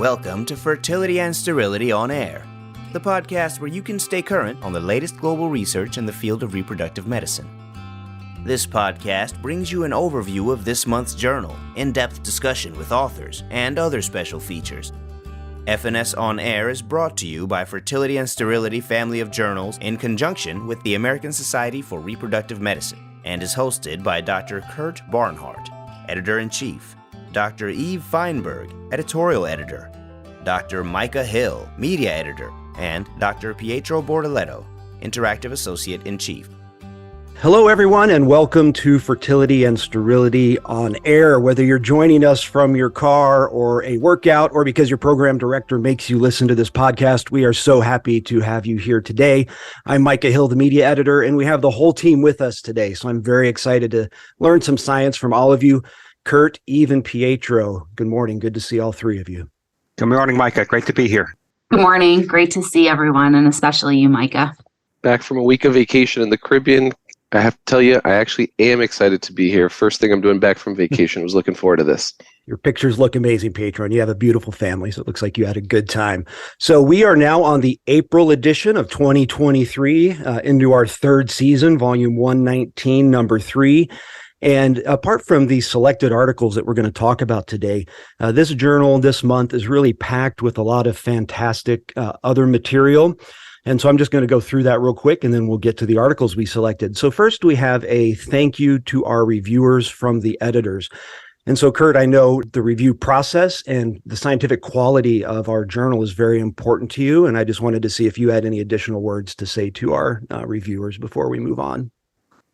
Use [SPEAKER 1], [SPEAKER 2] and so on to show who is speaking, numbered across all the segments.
[SPEAKER 1] Welcome to Fertility and Sterility on Air, the podcast where you can stay current on the latest global research in the field of reproductive medicine. This podcast brings you an overview of this month's journal, in-depth discussion with authors, and other special features. FNS On Air is brought to you by Fertility and Sterility family of journals in conjunction with the American Society for Reproductive Medicine, and is hosted by Dr. Kurt Barnhart, Editor-in-Chief, Dr. Eve Feinberg, Editorial Editor, Dr. Micah Hill, Media Editor, and Dr. Pietro Bortoletto, Interactive Associate-in-Chief.
[SPEAKER 2] Hello, everyone, and welcome to Fertility and Sterility on Air. Whether you're joining us from your car or a workout or because your program director makes you listen to this podcast, we are so happy to have you here today. I'm Micah Hill, the media editor, and we have the whole team with us today. So I'm very excited to learn some science from all of you. Kurt, Eve, and Pietro, good morning. Good to see all three of you.
[SPEAKER 3] Good morning, Micah. Great to be here.
[SPEAKER 4] Good morning. Great to see everyone, and especially you, Micah.
[SPEAKER 5] Back from a week of vacation in the Caribbean. I have to tell you, I actually am excited to be here. First thing I'm doing back from vacation. Was looking forward to this.
[SPEAKER 2] Your pictures look amazing, Pietro, and you have a beautiful family, so it looks like you had a good time. So we are now on the April edition of 2023, into our third season, volume 119, number 3. And apart from the selected articles that we're going to talk about today, this journal this month is really packed with a lot of fantastic other material. And so I'm just going to go through that real quick, and then we'll get to the articles we selected. So first, we have a thank you to our reviewers from the editors. And so, Kurt, I know the review process and the scientific quality of our journal is very important to you. And I just wanted to see if you had any additional words to say to our reviewers before we move on.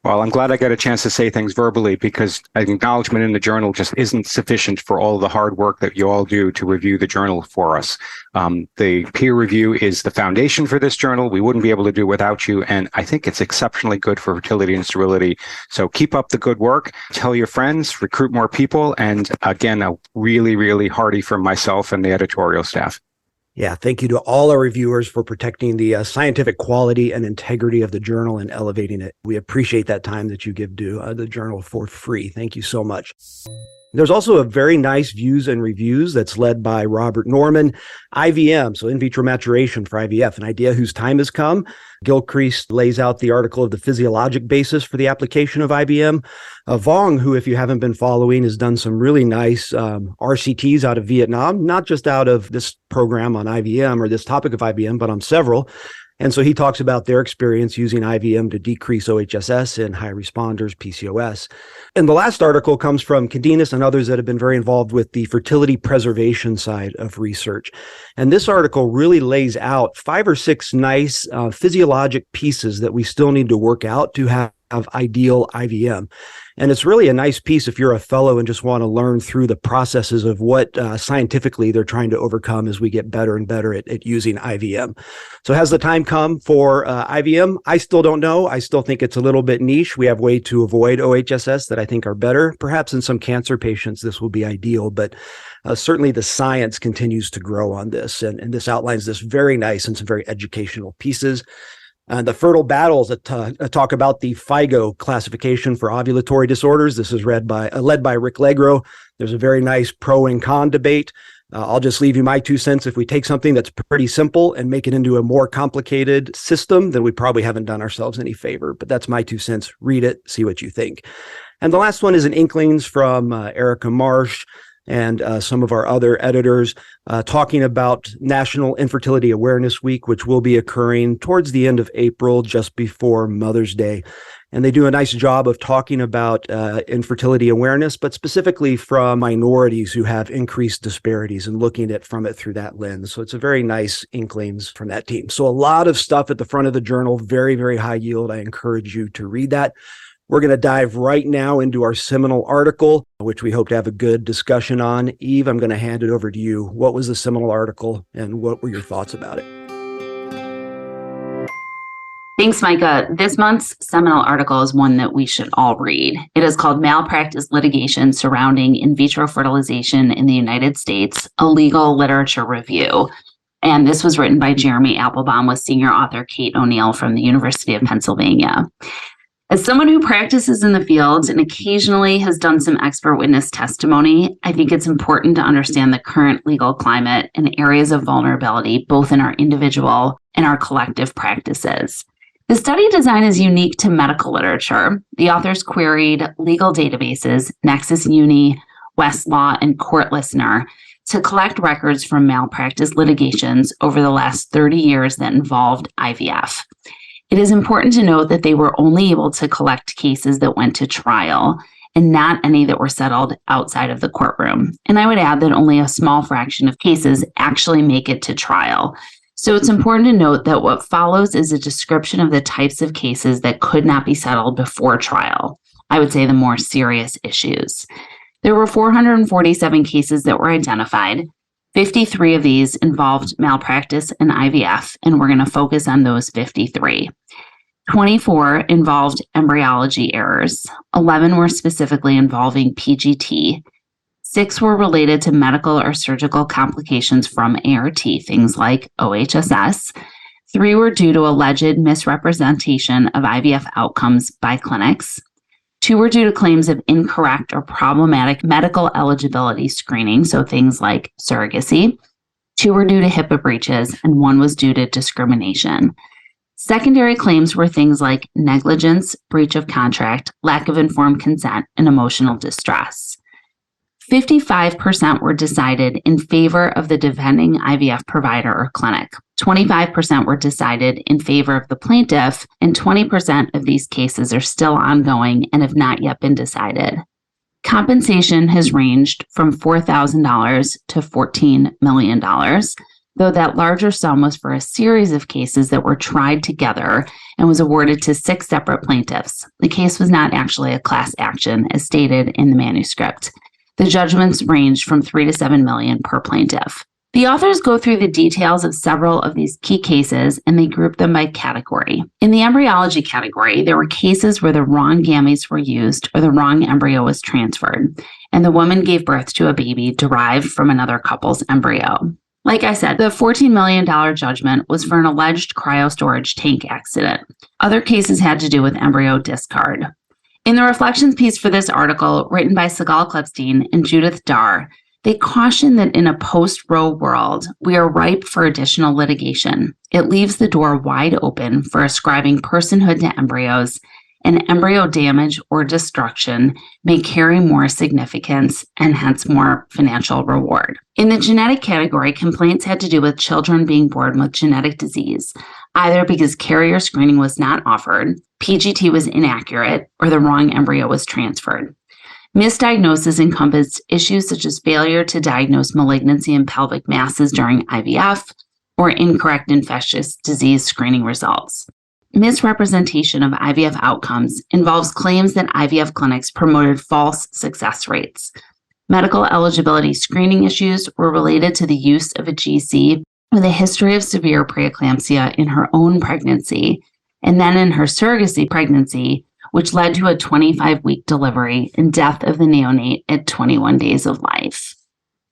[SPEAKER 3] Well, I'm glad I got a chance to say things verbally because an acknowledgement in the journal just isn't sufficient for all the hard work that you all do to review the journal for us. The peer review is the foundation for this journal. We wouldn't be able to do it without you, and I think it's exceptionally good for fertility and sterility. So keep up the good work, tell your friends, recruit more people, and again, a really, really hearty from myself and the editorial staff.
[SPEAKER 2] Yeah, thank you to all our reviewers for protecting the scientific quality and integrity of the journal and elevating it. We appreciate that time that you give to the journal for free. Thank you so much. There's also a very nice views and reviews that's led by Robert Norman, IVM, so in vitro maturation for IVF, an idea whose time has come. Gilchrist lays out the article of the physiologic basis for the application of IVM. Vong, who, if you haven't been following, has done some really nice RCTs out of Vietnam, not just out of this program on IVM or this topic of IVM, but on several. And so he talks about their experience using IVM to decrease OHSS in high responders, PCOS. And the last article comes from Candinas and others that have been very involved with the fertility preservation side of research. And this article really lays out 5 or 6 nice physiologic pieces that we still need to work out to have ideal IVM. And it's really a nice piece if you're a fellow and just want to learn through the processes of what scientifically they're trying to overcome as we get better and better at using IVM. So has the time come for IVM? I still don't know. I still think it's a little bit niche. We have ways to avoid OHSS that I think are better. Perhaps in some cancer patients, this will be ideal, but certainly the science continues to grow on this. And this outlines this very nice and some very educational pieces. The fertile battles that talk about the FIGO classification for ovulatory disorders. This is led by Rick Legro. There's a very nice pro and con debate. I'll just leave you my 2 cents. If we take something that's pretty simple and make it into a more complicated system, then we probably haven't done ourselves any favor. But that's my 2 cents. Read it, see what you think. And the last one is an Inklings from Erica Marsh and some of our other editors talking about National Infertility Awareness Week, which will be occurring towards the end of April, just before Mother's Day. And they do a nice job of talking about infertility awareness, but specifically from minorities who have increased disparities and looking at from it through that lens. So it's a very nice Inklings from that team. So a lot of stuff at the front of the journal, very, very high yield. I encourage you to read that. We're going to dive right now into our seminal article, which we hope to have a good discussion on. Eve, I'm going to hand it over to you. What was the seminal article and what were your thoughts about it?
[SPEAKER 4] Thanks, Micah. This month's seminal article is one that we should all read. It is called Malpractice Litigation Surrounding In Vitro Fertilization in the United States, a Legal Literature Review. And this was written by Jeremy Applebaum with senior author Kate O'Neill from the University of Pennsylvania. As someone who practices in the field and occasionally has done some expert witness testimony, I think it's important to understand the current legal climate and areas of vulnerability, both in our individual and our collective practices. The study design is unique to medical literature. The authors queried legal databases, Nexus Uni, Westlaw, and Court Listener to collect records from malpractice litigations over the last 30 years that involved IVF. It is important to note that they were only able to collect cases that went to trial and not any that were settled outside of the courtroom. And I would add that only a small fraction of cases actually make it to trial. So it's important to note that what follows is a description of the types of cases that could not be settled before trial. I would say the more serious issues. There were 447 cases that were identified. 53 of these involved malpractice and IVF, and we're going to focus on those 53. 24 involved embryology errors. 11 were specifically involving PGT. 6 were related to medical or surgical complications from ART, things like OHSS. 3 were due to alleged misrepresentation of IVF outcomes by clinics. 2 were due to claims of incorrect or problematic medical eligibility screening, so things like surrogacy. 2 were due to HIPAA breaches, and 1 was due to discrimination. Secondary claims were things like negligence, breach of contract, lack of informed consent, and emotional distress. 55% were decided in favor of the defending IVF provider or clinic. 25% were decided in favor of the plaintiff, and 20% of these cases are still ongoing and have not yet been decided. Compensation has ranged from $4,000 to $14 million, though that larger sum was for a series of cases that were tried together and was awarded to 6 separate plaintiffs. The case was not actually a class action, as stated in the manuscript. The judgments ranged from $3 to $7 million per plaintiff. The authors go through the details of several of these key cases, and they group them by category. In the embryology category, there were cases where the wrong gametes were used or the wrong embryo was transferred, and the woman gave birth to a baby derived from another couple's embryo. Like I said, the $14 million judgment was for an alleged cryostorage tank accident. Other cases had to do with embryo discard. In the reflections piece for this article, written by Sigal Klepstein and Judith Dar, they caution that in a post-Roe world, we are ripe for additional litigation. It leaves the door wide open for ascribing personhood to embryos, and embryo damage or destruction may carry more significance and hence more financial reward. In the genetic category, complaints had to do with children being born with genetic disease, either because carrier screening was not offered, PGT was inaccurate, or the wrong embryo was transferred. Misdiagnosis encompassed issues such as failure to diagnose malignancy in pelvic masses during IVF or incorrect infectious disease screening results. Misrepresentation of IVF outcomes involves claims that IVF clinics promoted false success rates. Medical eligibility screening issues were related to the use of a GC with a history of severe preeclampsia in her own pregnancy, and then in her surrogacy pregnancy, which led to a 25-week delivery and death of the neonate at 21 days of life.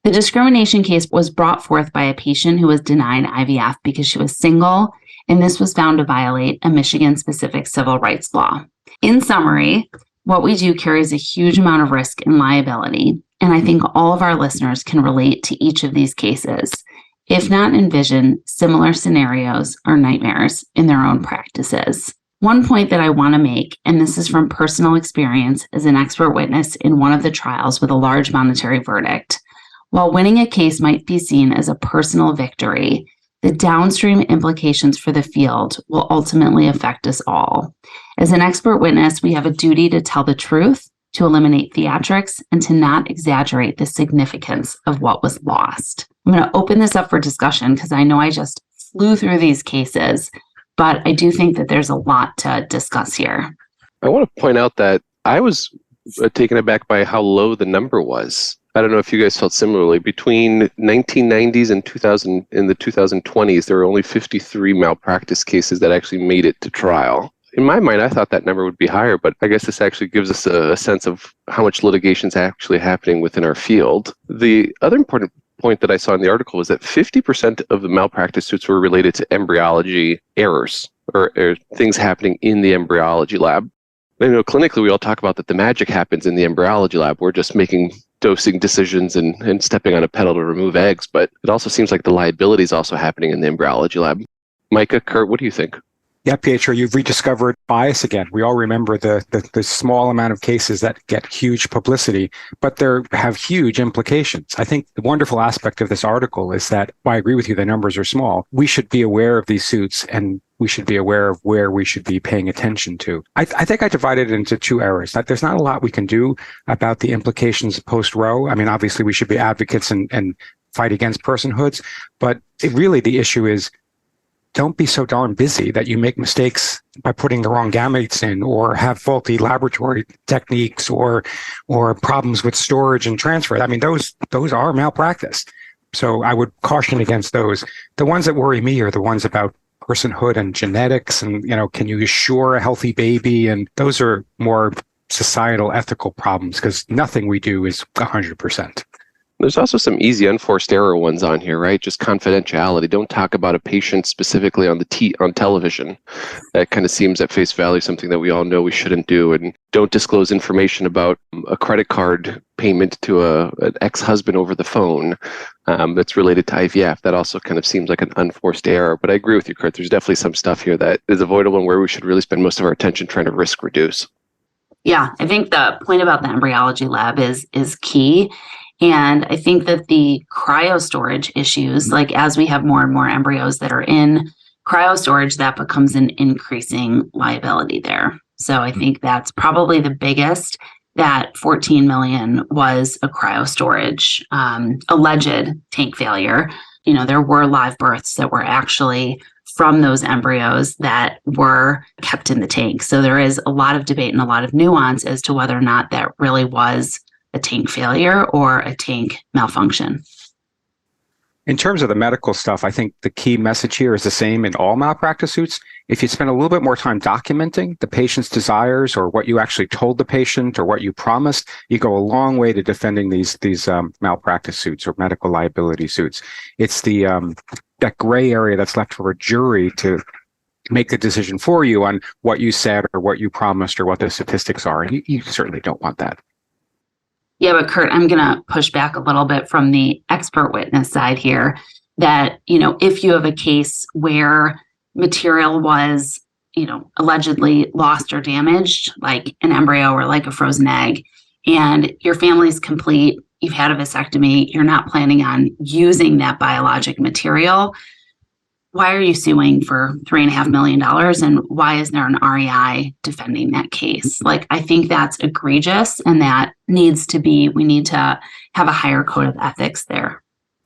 [SPEAKER 4] The discrimination case was brought forth by a patient who was denied IVF because she was single, and this was found to violate a Michigan-specific civil rights law. In summary, what we do carries a huge amount of risk and liability, and I think all of our listeners can relate to each of these cases, if not envision similar scenarios or nightmares in their own practices. One point that I want to make, and this is from personal experience as an expert witness in one of the trials with a large monetary verdict, while winning a case might be seen as a personal victory, the downstream implications for the field will ultimately affect us all. As an expert witness, we have a duty to tell the truth, to eliminate theatrics, and to not exaggerate the significance of what was lost. I'm going to open this up for discussion because I know I just flew through these cases, but I do think that there's a lot to discuss here.
[SPEAKER 5] I want to point out that I was taken aback by how low the number was. I don't know if you guys felt similarly. Between 1990s and 2000, in the 2020s, there were only 53 malpractice cases that actually made it to trial. In my mind, I thought that number would be higher, but I guess this actually gives us a sense of how much litigation is actually happening within our field. The other important point that I saw in the article was that 50% of the malpractice suits were related to embryology errors or things happening in the embryology lab. I know clinically we all talk about that the magic happens in the embryology lab. We're just making dosing decisions and stepping on a pedal to remove eggs, but it also seems like the liability is also happening in the embryology lab. Micah, Kurt, what do you think?
[SPEAKER 3] Yeah, Pietro, you've rediscovered bias again. We all remember the small amount of cases that get huge publicity, but they have huge implications. I think the wonderful aspect of this article is that, I agree with you, the numbers are small. We should be aware of these suits, and we should be aware of where we should be paying attention to. I think I divided it into two areas. That there's not a lot we can do about the implications post-Roe. I mean, obviously, we should be advocates and fight against personhoods, but really the issue is, don't be so darn busy that you make mistakes by putting the wrong gametes in, or have faulty laboratory techniques, or problems with storage and transfer. I mean, those are malpractice. So I would caution against those. The ones that worry me are the ones about personhood and genetics, and can you assure a healthy baby? And those are more societal ethical problems, because nothing we do is 100%.
[SPEAKER 5] There's also some easy unforced error ones on here, right? Just confidentiality. Don't talk about a patient specifically on on television. That kind of seems at face value something that we all know we shouldn't do. And don't disclose information about a credit card payment to an ex-husband over the phone that's related to IVF. That also kind of seems like an unforced error. But I agree with you, Kurt. There's definitely some stuff here that is avoidable and where we should really spend most of our attention trying to risk reduce.
[SPEAKER 4] Yeah, I think the point about the embryology lab is key. And I think that the cryostorage issues, like as we have more and more embryos that are in cryostorage, that becomes an increasing liability there. So I think that's probably the biggest. That 14 million was a cryostorage alleged tank failure. There were live births that were actually from those embryos that were kept in the tank. So there is a lot of debate and a lot of nuance as to whether or not that really was a tank failure or a tank malfunction.
[SPEAKER 3] In terms of the medical stuff, I think the key message here is the same in all malpractice suits. If you spend a little bit more time documenting the patient's desires, or what you actually told the patient, or what you promised, you go a long way to defending these malpractice suits or medical liability suits. It's that gray area that's left for a jury to make the decision for you on what you said or what you promised or what the statistics are. And you certainly don't want that.
[SPEAKER 4] Yeah, but Kurt, I'm going to push back a little bit from the expert witness side here that, if you have a case where material was, allegedly lost or damaged, like an embryo or like a frozen egg, and your family's complete, you've had a vasectomy, you're not planning on using that biologic material, why are you suing for $3.5 million? And why is there an REI defending that case? I think that's egregious, and that we need to have a higher code of ethics there.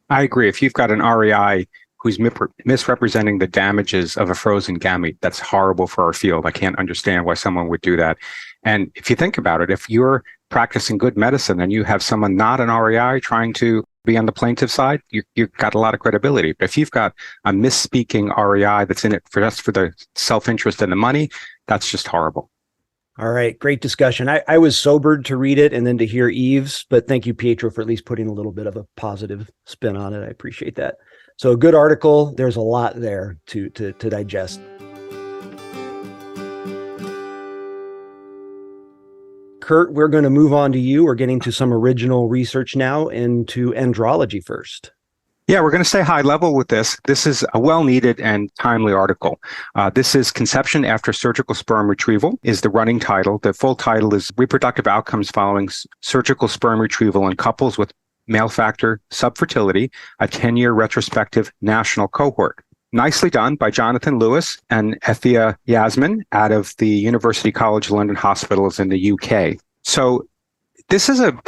[SPEAKER 3] I agree. If you've got an REI who's misrepresenting the damages of a frozen gamete, that's horrible for our field. I can't understand why someone would do that. And if you think about it, if you're practicing good medicine and you have someone not an REI trying to be on the plaintiff side, you've got a lot of credibility. But if you've got a misspeaking REI that's in it for the self-interest and the money, that's just horrible.
[SPEAKER 2] All right. Great discussion. I was sobered to read it and then to hear Eve's, but thank you, Pietro, for at least putting a little bit of a positive spin on it. I appreciate that. So a good article. There's a lot there to digest. Kurt, we're going to move on to you. We're getting to some original research now into andrology first.
[SPEAKER 3] Yeah, we're going to stay high level with this. This is a well-needed and timely article. This is Conception After Surgical Sperm Retrieval is the running title. The full title is Reproductive Outcomes Following Surgical Sperm Retrieval in Couples with Male Factor Subfertility, a 10-year retrospective national cohort. Nicely done by Jonathan Lewis and Ethia Yasmin out of the University College London Hospitals in the UK. So this is a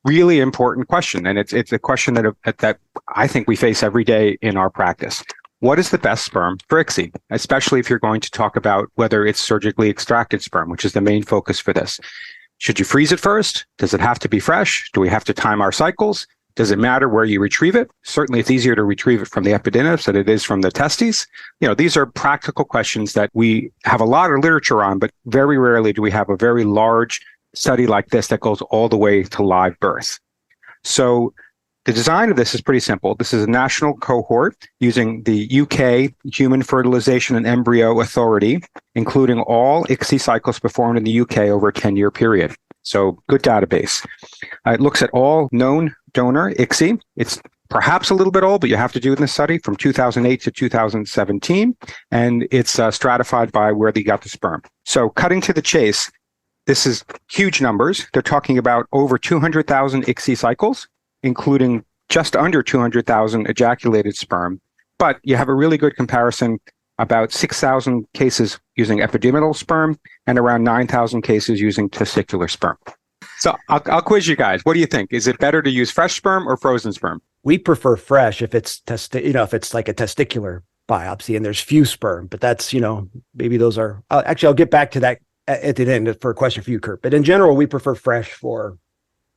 [SPEAKER 3] really important question, and it's a question that I think we face every day in our practice. What is the best sperm for ICSI, especially if you're going to talk about whether it's surgically extracted sperm, which is the main focus for this? Should you freeze it first? Does it have to be fresh? Do we have to time our cycles? Does it matter where you retrieve it? Certainly, it's easier to retrieve it from the epididymis than it is from the testes. These are practical questions that we have a lot of literature on, but very rarely do we have a very large study like this that goes all the way to live birth. So The design of this is pretty simple. This is a national cohort using the UK Human Fertilization and Embryo Authority, including all ICSI cycles performed in the UK over a 10-year period. So good database. It looks at all known donor ICSI. It's perhaps a little bit old, but you have to do it in the study from 2008 to 2017, and it's stratified by where they got the sperm. So cutting to the chase, this is huge numbers. They're talking about over 200,000 ICSI cycles, including just under 200,000 ejaculated sperm. But you have a really good comparison, about 6,000 cases using epididymal sperm and around 9,000 cases using testicular sperm. So I'll quiz you guys. What do you think? Is it better to use fresh sperm or frozen sperm?
[SPEAKER 2] We prefer fresh if it's if it's like a testicular biopsy and there's few sperm, but that's, maybe those are, actually, I'll get back to that at the end for a question for you, Kurt. But in general, we prefer fresh for,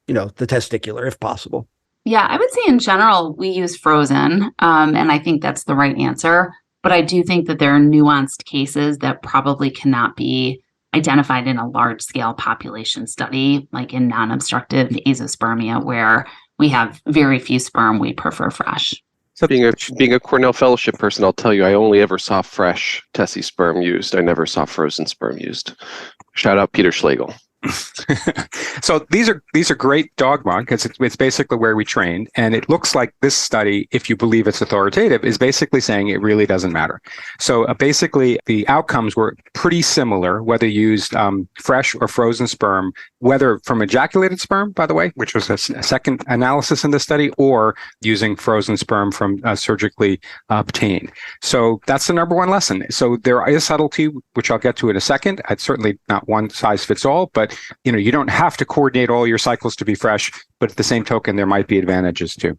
[SPEAKER 2] the testicular if possible.
[SPEAKER 4] Yeah, I would say in general, we use frozen, and I think that's the right answer. But I do think that there are nuanced cases that probably cannot be identified in a large scale population study, like in non-obstructive azoospermia, where we have very few sperm. We prefer fresh.
[SPEAKER 5] So being a Cornell Fellowship person, I'll tell you, I only ever saw fresh Tessie sperm used. I never saw frozen sperm used. Shout out Peter Schlegel.
[SPEAKER 3] So these are great dogma because it's basically where we trained, and it looks like this study, if you believe it's authoritative, is basically saying it really doesn't matter. So basically the outcomes were pretty similar whether you used fresh or frozen sperm, whether from ejaculated sperm, by the way, which was a second analysis in the study, or using frozen sperm from surgically obtained. So that's the number one lesson. So there is subtlety, which I'll get to in a second. It's certainly not one size fits all, but you don't have to coordinate all your cycles to be fresh, but at the same token, there might be advantages too.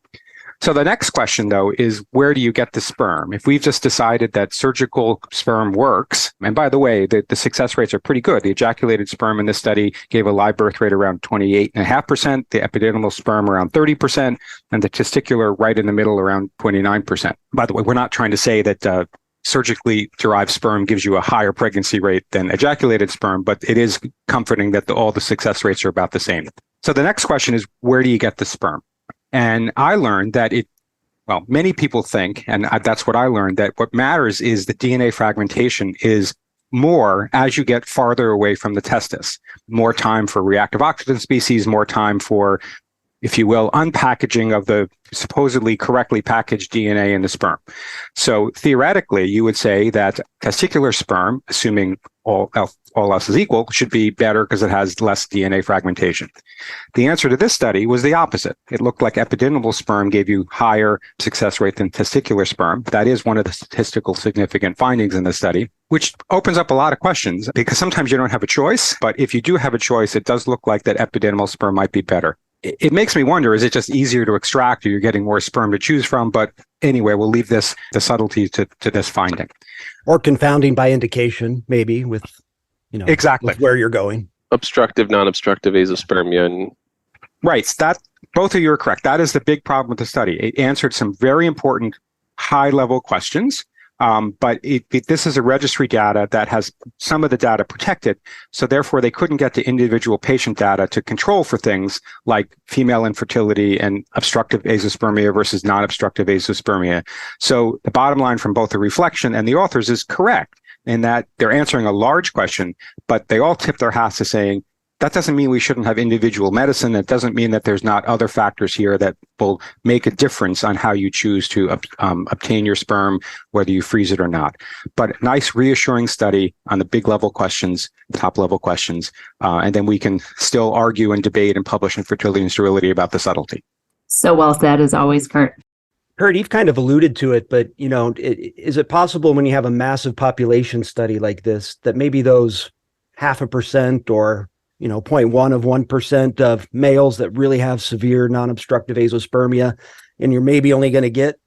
[SPEAKER 3] So the next question, though, is where do you get the sperm? If we've just decided that surgical sperm works, and by the way, the success rates are pretty good. The ejaculated sperm in this study gave a live birth rate around 28.5%, the epididymal sperm around 30%, and the testicular right in the middle around 29%. By the way, we're not trying to say that surgically derived sperm gives you a higher pregnancy rate than ejaculated sperm, but it is comforting that all the success rates are about the same. So the next question is, where do you get the sperm? And I learned that many people think, and that's what I learned, that what matters is the DNA fragmentation is more as you get farther away from the testis. More time for reactive oxygen species, more time for, if you will, unpackaging of the supposedly correctly packaged DNA in the sperm. So theoretically, you would say that testicular sperm, assuming all else is equal, should be better because it has less DNA fragmentation. The answer to this study was the opposite. It looked like epididymal sperm gave you higher success rate than testicular sperm. That is one of the statistical significant findings in the study, which opens up a lot of questions because sometimes you don't have a choice, but if you do have a choice, it does look like that epididymal sperm might be better. It makes me wonder, is it just easier to extract or you're getting more sperm to choose from? But anyway, we'll leave the subtlety to this finding.
[SPEAKER 2] Or confounding by indication, maybe with,
[SPEAKER 3] exactly
[SPEAKER 2] with where you're going.
[SPEAKER 5] Obstructive, non-obstructive azoospermia. And
[SPEAKER 3] right. Both of you are correct. That is the big problem with the study. It answered some very important high-level questions. But this is a registry data that has some of the data protected. So therefore, they couldn't get to individual patient data to control for things like female infertility and obstructive azoospermia versus non-obstructive azoospermia. So the bottom line from both the reflection and the authors is correct in that they're answering a large question, but they all tip their hats to saying, that doesn't mean we shouldn't have individual medicine. It doesn't mean that there's not other factors here that will make a difference on how you choose to obtain your sperm, whether you freeze it or not. But nice, reassuring study on the big level questions, top level questions, and then we can still argue and debate and publish in Fertility and Sterility about the subtlety.
[SPEAKER 4] So well said, as always, Kurt.
[SPEAKER 2] Kurt, you've kind of alluded to it, but is it possible when you have a massive population study like this that maybe those 0.5% or 0.1% of males that really have severe non-obstructive azoospermia, and you're maybe only going to get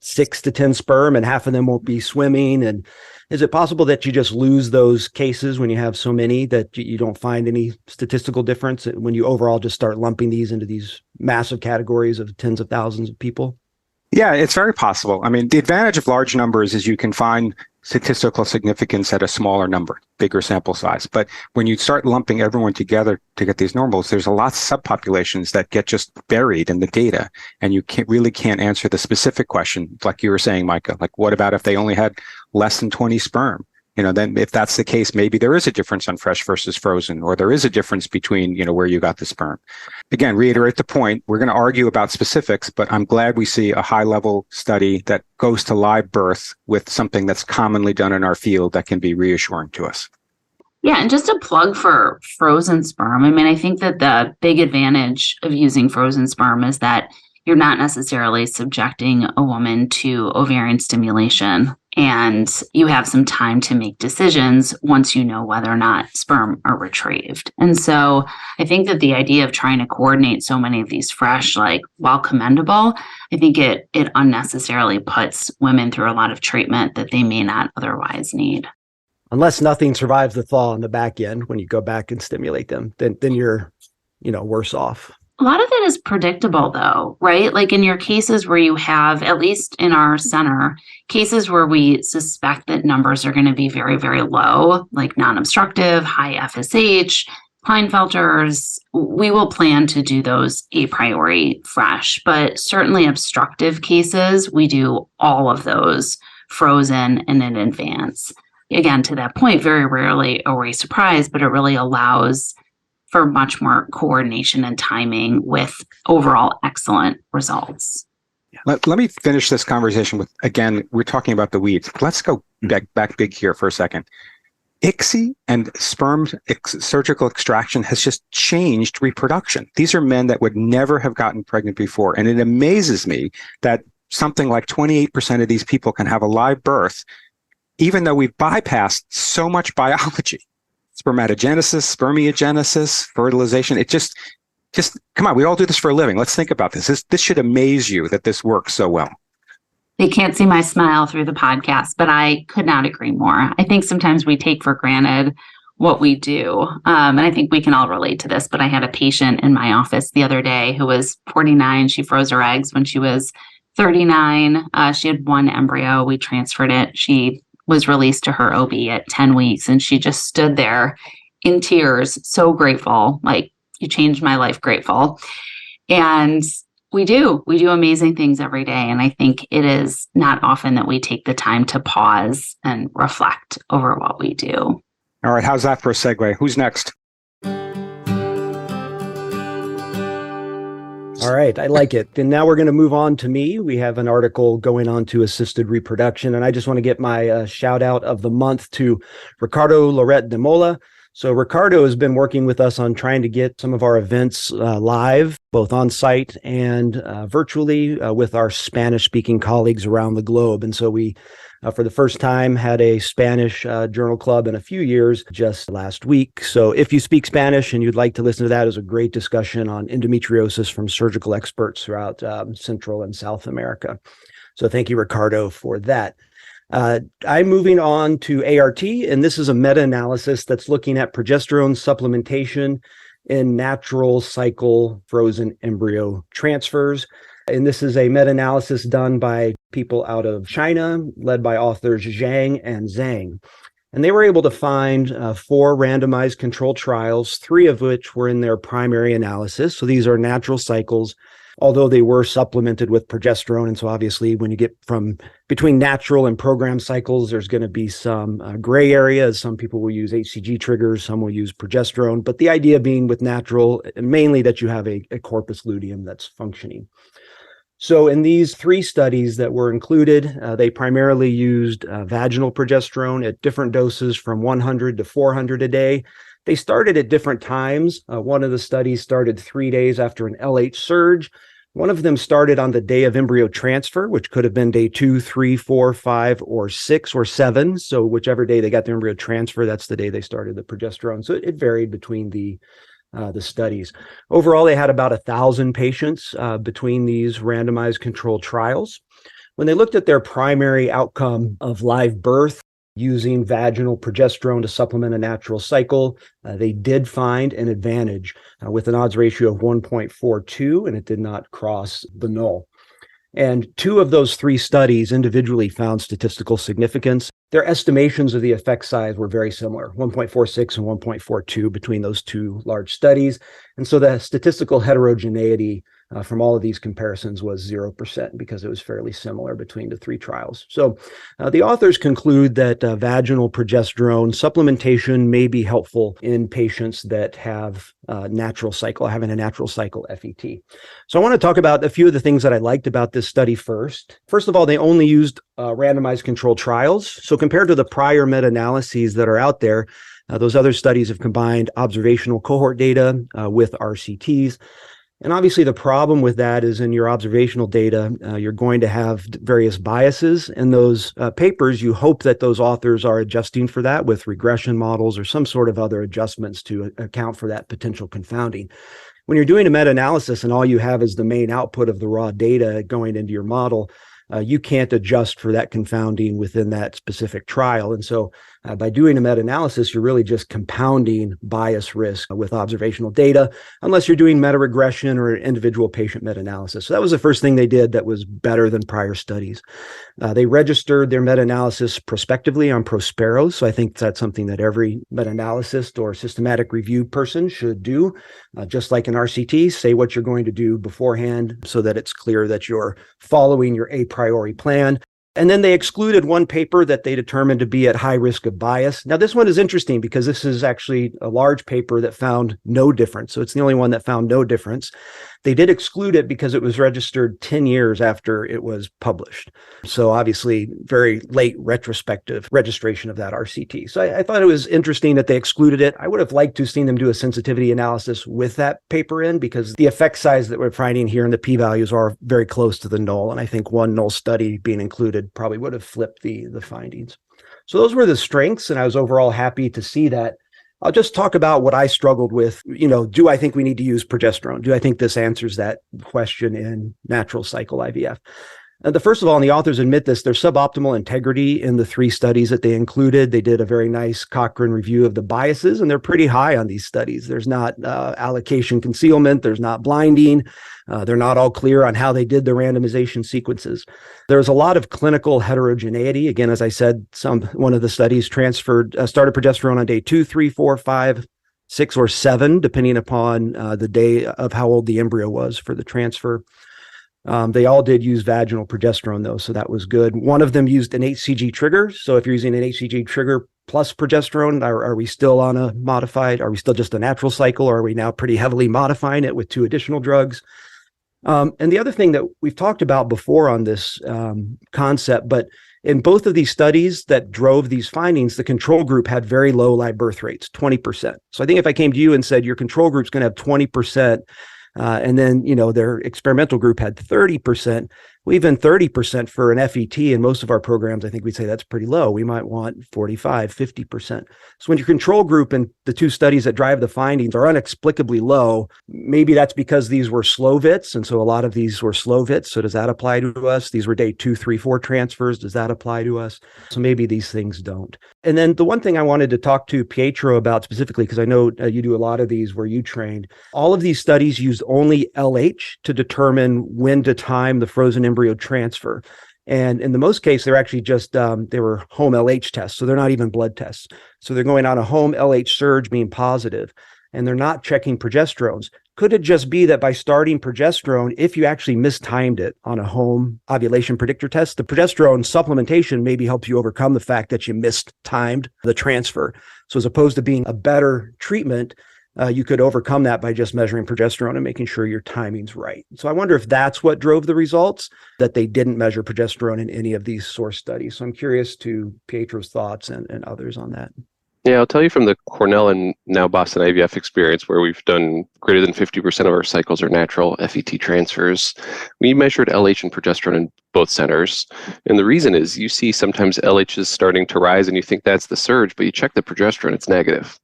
[SPEAKER 2] 6 to 10 sperm and half of them won't be swimming? And is it possible that you just lose those cases when you have so many that you don't find any statistical difference when you overall just start lumping these into these massive categories of tens of thousands of people?
[SPEAKER 3] Yeah, it's very possible. I mean, the advantage of large numbers is you can find statistical significance at a smaller number, bigger sample size. But when you start lumping everyone together to get these normals, there's a lot of subpopulations that get just buried in the data, and you really can't answer the specific question, like you were saying, Micah. Like, what about if they only had less than 20 sperm? Then if that's the case, maybe there is a difference on fresh versus frozen, or there is a difference between, where you got the sperm. Again, reiterate the point. We're going to argue about specifics, but I'm glad we see a high level study that goes to live birth with something that's commonly done in our field that can be reassuring to us.
[SPEAKER 4] Yeah, and just a plug for frozen sperm. I mean, I think that the big advantage of using frozen sperm is that you're not necessarily subjecting a woman to ovarian stimulation, and you have some time to make decisions once you know whether or not sperm are retrieved. And so I think that the idea of trying to coordinate so many of these fresh, while commendable, I think it unnecessarily puts women through a lot of treatment that they may not otherwise need.
[SPEAKER 2] Unless nothing survives the thaw on the back end when you go back and stimulate them, then you're, worse off.
[SPEAKER 4] A lot of it is predictable though, right? Like in your cases where you have, at least in our center, cases where we suspect that numbers are going to be very, very low, like non-obstructive, high FSH, Klinefelters, we will plan to do those a priori fresh, but certainly obstructive cases, we do all of those frozen and in advance. Again, to that point, very rarely are we surprised, but it really allows for much more coordination and timing with overall excellent results.
[SPEAKER 3] Let me finish this conversation with, again, we're talking about the weeds. Let's go back big here for a second. ICSI and sperm surgical extraction has just changed reproduction. These are men that would never have gotten pregnant before. And it amazes me that something like 28% of these people can have a live birth, even though we've bypassed so much biology. Spermatogenesis, spermiogenesis, fertilization. It just come on. We all do this for a living. Let's think about this. This should amaze you that this works so well.
[SPEAKER 4] They can't see my smile through the podcast, but I could not agree more. I think sometimes we take for granted what we do. And I think we can all relate to this, but I had a patient in my office the other day who was 49. She froze her eggs when she was 39. She had one embryo. We transferred it. She was released to her OB at 10 weeks. And she just stood there in tears, so grateful, like, you changed my life, grateful. And we do amazing things every day. And I think it is not often that we take the time to pause and reflect over what we do.
[SPEAKER 3] All right. How's that for a segue? Who's next?
[SPEAKER 2] All right. I like it. And now we're going to move on to me. We have an article going on to assisted reproduction. And I just want to get my shout out of the month to Ricardo Loret de Mola. So Ricardo has been working with us on trying to get some of our events live, both on site and virtually with our Spanish-speaking colleagues around the globe. And so we, for the first time, had a Spanish journal club in a few years just last week. So if you speak Spanish and you'd like to listen to that, it was a great discussion on endometriosis from surgical experts throughout Central and South America. So thank you, Ricardo, for that. I'm moving on to ART, and this is a meta-analysis that's looking at progesterone supplementation in natural cycle frozen embryo transfers. And this is a meta-analysis done by people out of China, led by authors Zhang and Zhang. And they were able to find 4 randomized controlled trials, 3 of which were in their primary analysis. So these are natural cycles, although they were supplemented with progesterone. And so obviously when you get from between natural and program cycles, there's going to be some gray areas. Some people will use HCG triggers, some will use progesterone. But the idea being with natural, mainly that you have a corpus luteum that's functioning. So in these 3 studies that were included, they primarily used vaginal progesterone at different doses from 100 to 400 a day. They started at different times. One of the studies started 3 days after an LH surge. One of them started on the day of embryo transfer, which could have been day 2, 3, 4, 5, or 6, or 7. So whichever day they got the embryo transfer, that's the day they started the progesterone. So it varied between the studies. Overall, they had about 1,000 patients between these randomized controlled trials. When they looked at their primary outcome of live birth using vaginal progesterone to supplement a natural cycle, they did find an advantage with an odds ratio of 1.42, and it did not cross the null. And 2 of those 3 studies individually found statistical significance. their estimations of the effect size were very similar, 1.46 and 1.42 between those two large studies. And so the statistical heterogeneity from all of these comparisons was 0% because it was fairly similar between the three trials. So the authors conclude that vaginal progesterone supplementation may be helpful in patients that have having a natural cycle FET. So I want to talk about a few of the things that I liked about this study first. First of all, they only used randomized controlled trials. So compared to the prior meta-analyses that are out there, those other studies have combined observational cohort data with RCTs. And obviously, the problem with that is in your observational data, you're going to have various biases. In those papers, you hope that those authors are adjusting for that with regression models or some sort of other adjustments to account for that potential confounding. When you're doing a meta-analysis and all you have is the main output of the raw data going into your model, you can't adjust for that confounding within that specific trial. And so by doing a meta-analysis, you're really just compounding bias risk with observational data, unless you're doing meta-regression or individual patient meta-analysis. So that was the first thing they did that was better than prior studies. They registered their meta-analysis prospectively on Prospero. So I think that's something that every meta-analyst or systematic review person should do. Just like an RCT, say what you're going to do beforehand so that it's clear that you're following your a priori plan. And then they excluded one paper that they determined to be at high risk of bias. Now, this one is interesting because this is actually a large paper that found no difference. So it's the only one that found no difference. They did exclude it because it was registered 10 years after it was published. So obviously, very late retrospective registration of that RCT. So I thought it was interesting that they excluded it. I would have liked to have seen them do a sensitivity analysis with that paper in because the effect size that we're finding here in the p-values are very close to the null. And I think one null study being included probably would have flipped the findings. So those were the strengths, and I was overall happy to see that. I'll just talk about what I struggled with. Do I think we need to use progesterone? Do I think this answers that question in natural cycle IVF? First of all, and the authors admit this, there's suboptimal integrity in the three studies that they included. They did a very nice Cochrane review of the biases, and they're pretty high on these studies. There's not allocation concealment. There's not blinding. They're not all clear on how they did the randomization sequences. There's a lot of clinical heterogeneity. Again, as I said, one of the studies started progesterone on day 2, 3, 4, 5, 6, or 7, depending upon the day of how old the embryo was for the transfer. They all did use vaginal progesterone, though, so that was good. One of them used an HCG trigger. So if you're using an HCG trigger plus progesterone, are we still on a modified? Are we still just a natural cycle, or are we now pretty heavily modifying it with 2 additional drugs? And the other thing that we've talked about before on this concept, but in both of these studies that drove these findings, the control group had very low live birth rates, 20%. So I think if I came to you and said your control group's going to have 20%, and then, their experimental group had 30%. Well, even 30% for an FET in most of our programs, I think we'd say that's pretty low. We might want 45, 50%. So when your control group and the 2 studies that drive the findings are inexplicably low, maybe that's because these were slow VITs. And so a lot of these were slow VITs. So does that apply to us? These were day 2, 3, 4 transfers. Does that apply to us? So maybe these things don't. And then the one thing I wanted to talk to Pietro about specifically, because I know you do a lot of these where you trained, all of these studies used only LH to determine when to time the frozen embryo transfer. And in the most case, they're actually just, they were home LH tests. So they're not even blood tests. So they're going on a home LH surge being positive, and they're not checking progesterones. Could it just be that by starting progesterone, if you actually mistimed it on a home ovulation predictor test, the progesterone supplementation maybe helps you overcome the fact that you mistimed the transfer. So as opposed to being a better treatment, you could overcome that by just measuring progesterone and making sure your timing's right. So I wonder if that's what drove the results, that they didn't measure progesterone in any of these source studies. So I'm curious to Pietro's thoughts and others on that.
[SPEAKER 5] Yeah, I'll tell you from the Cornell and now Boston IVF experience, where we've done greater than 50% of our cycles are natural FET transfers. We measured LH and progesterone in both centers. And the reason is you see sometimes LH is starting to rise and you think that's the surge, but you check the progesterone, it's negative.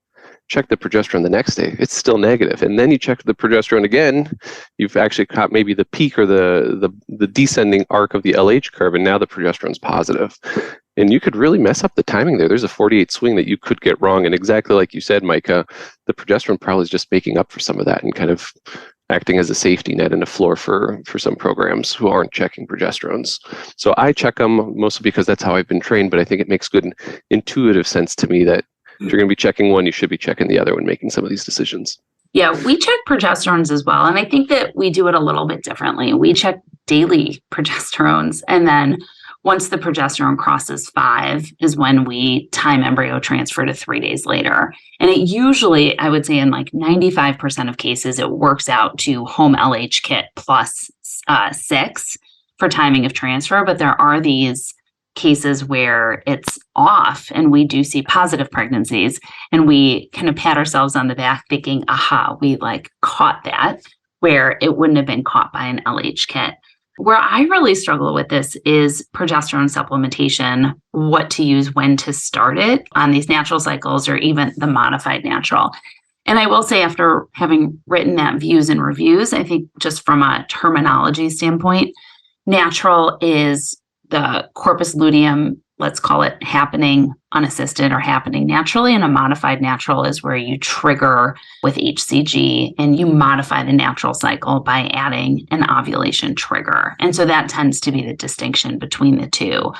[SPEAKER 5] Check the progesterone the next day, it's still negative. And then you check the progesterone again, you've actually caught maybe the peak or the descending arc of the LH curve, and now the progesterone's positive. And you could really mess up the timing there. There's a 48 swing that you could get wrong. And exactly like you said, Micah, the progesterone probably is just making up for some of that and kind of acting as a safety net and a floor for some programs who aren't checking progesterones. So I check them mostly because that's how I've been trained, but I think it makes good intuitive sense to me that if you're going to be checking one, you should be checking the other when making some of these decisions.
[SPEAKER 4] Yeah, we check progesterones as well. And I think that we do it a little bit differently. We check daily progesterones. And then once the progesterone crosses 5 is when we time embryo transfer to 3 days later. And it usually, I would say in like 95% of cases, it works out to home LH kit plus 6 for timing of transfer. But there are these cases where it's off and we do see positive pregnancies and we kind of pat ourselves on the back thinking, aha, we like caught that where it wouldn't have been caught by an LH kit. Where I really struggle with this is progesterone supplementation, what to use, when to start it on these natural cycles or even the modified natural. And I will say, after having written that views and reviews, I think just from a terminology standpoint, natural is the corpus luteum, let's call it happening unassisted or happening naturally. And a modified natural is where you trigger with HCG and you modify the natural cycle by adding an ovulation trigger. And so that tends to be the distinction between the two.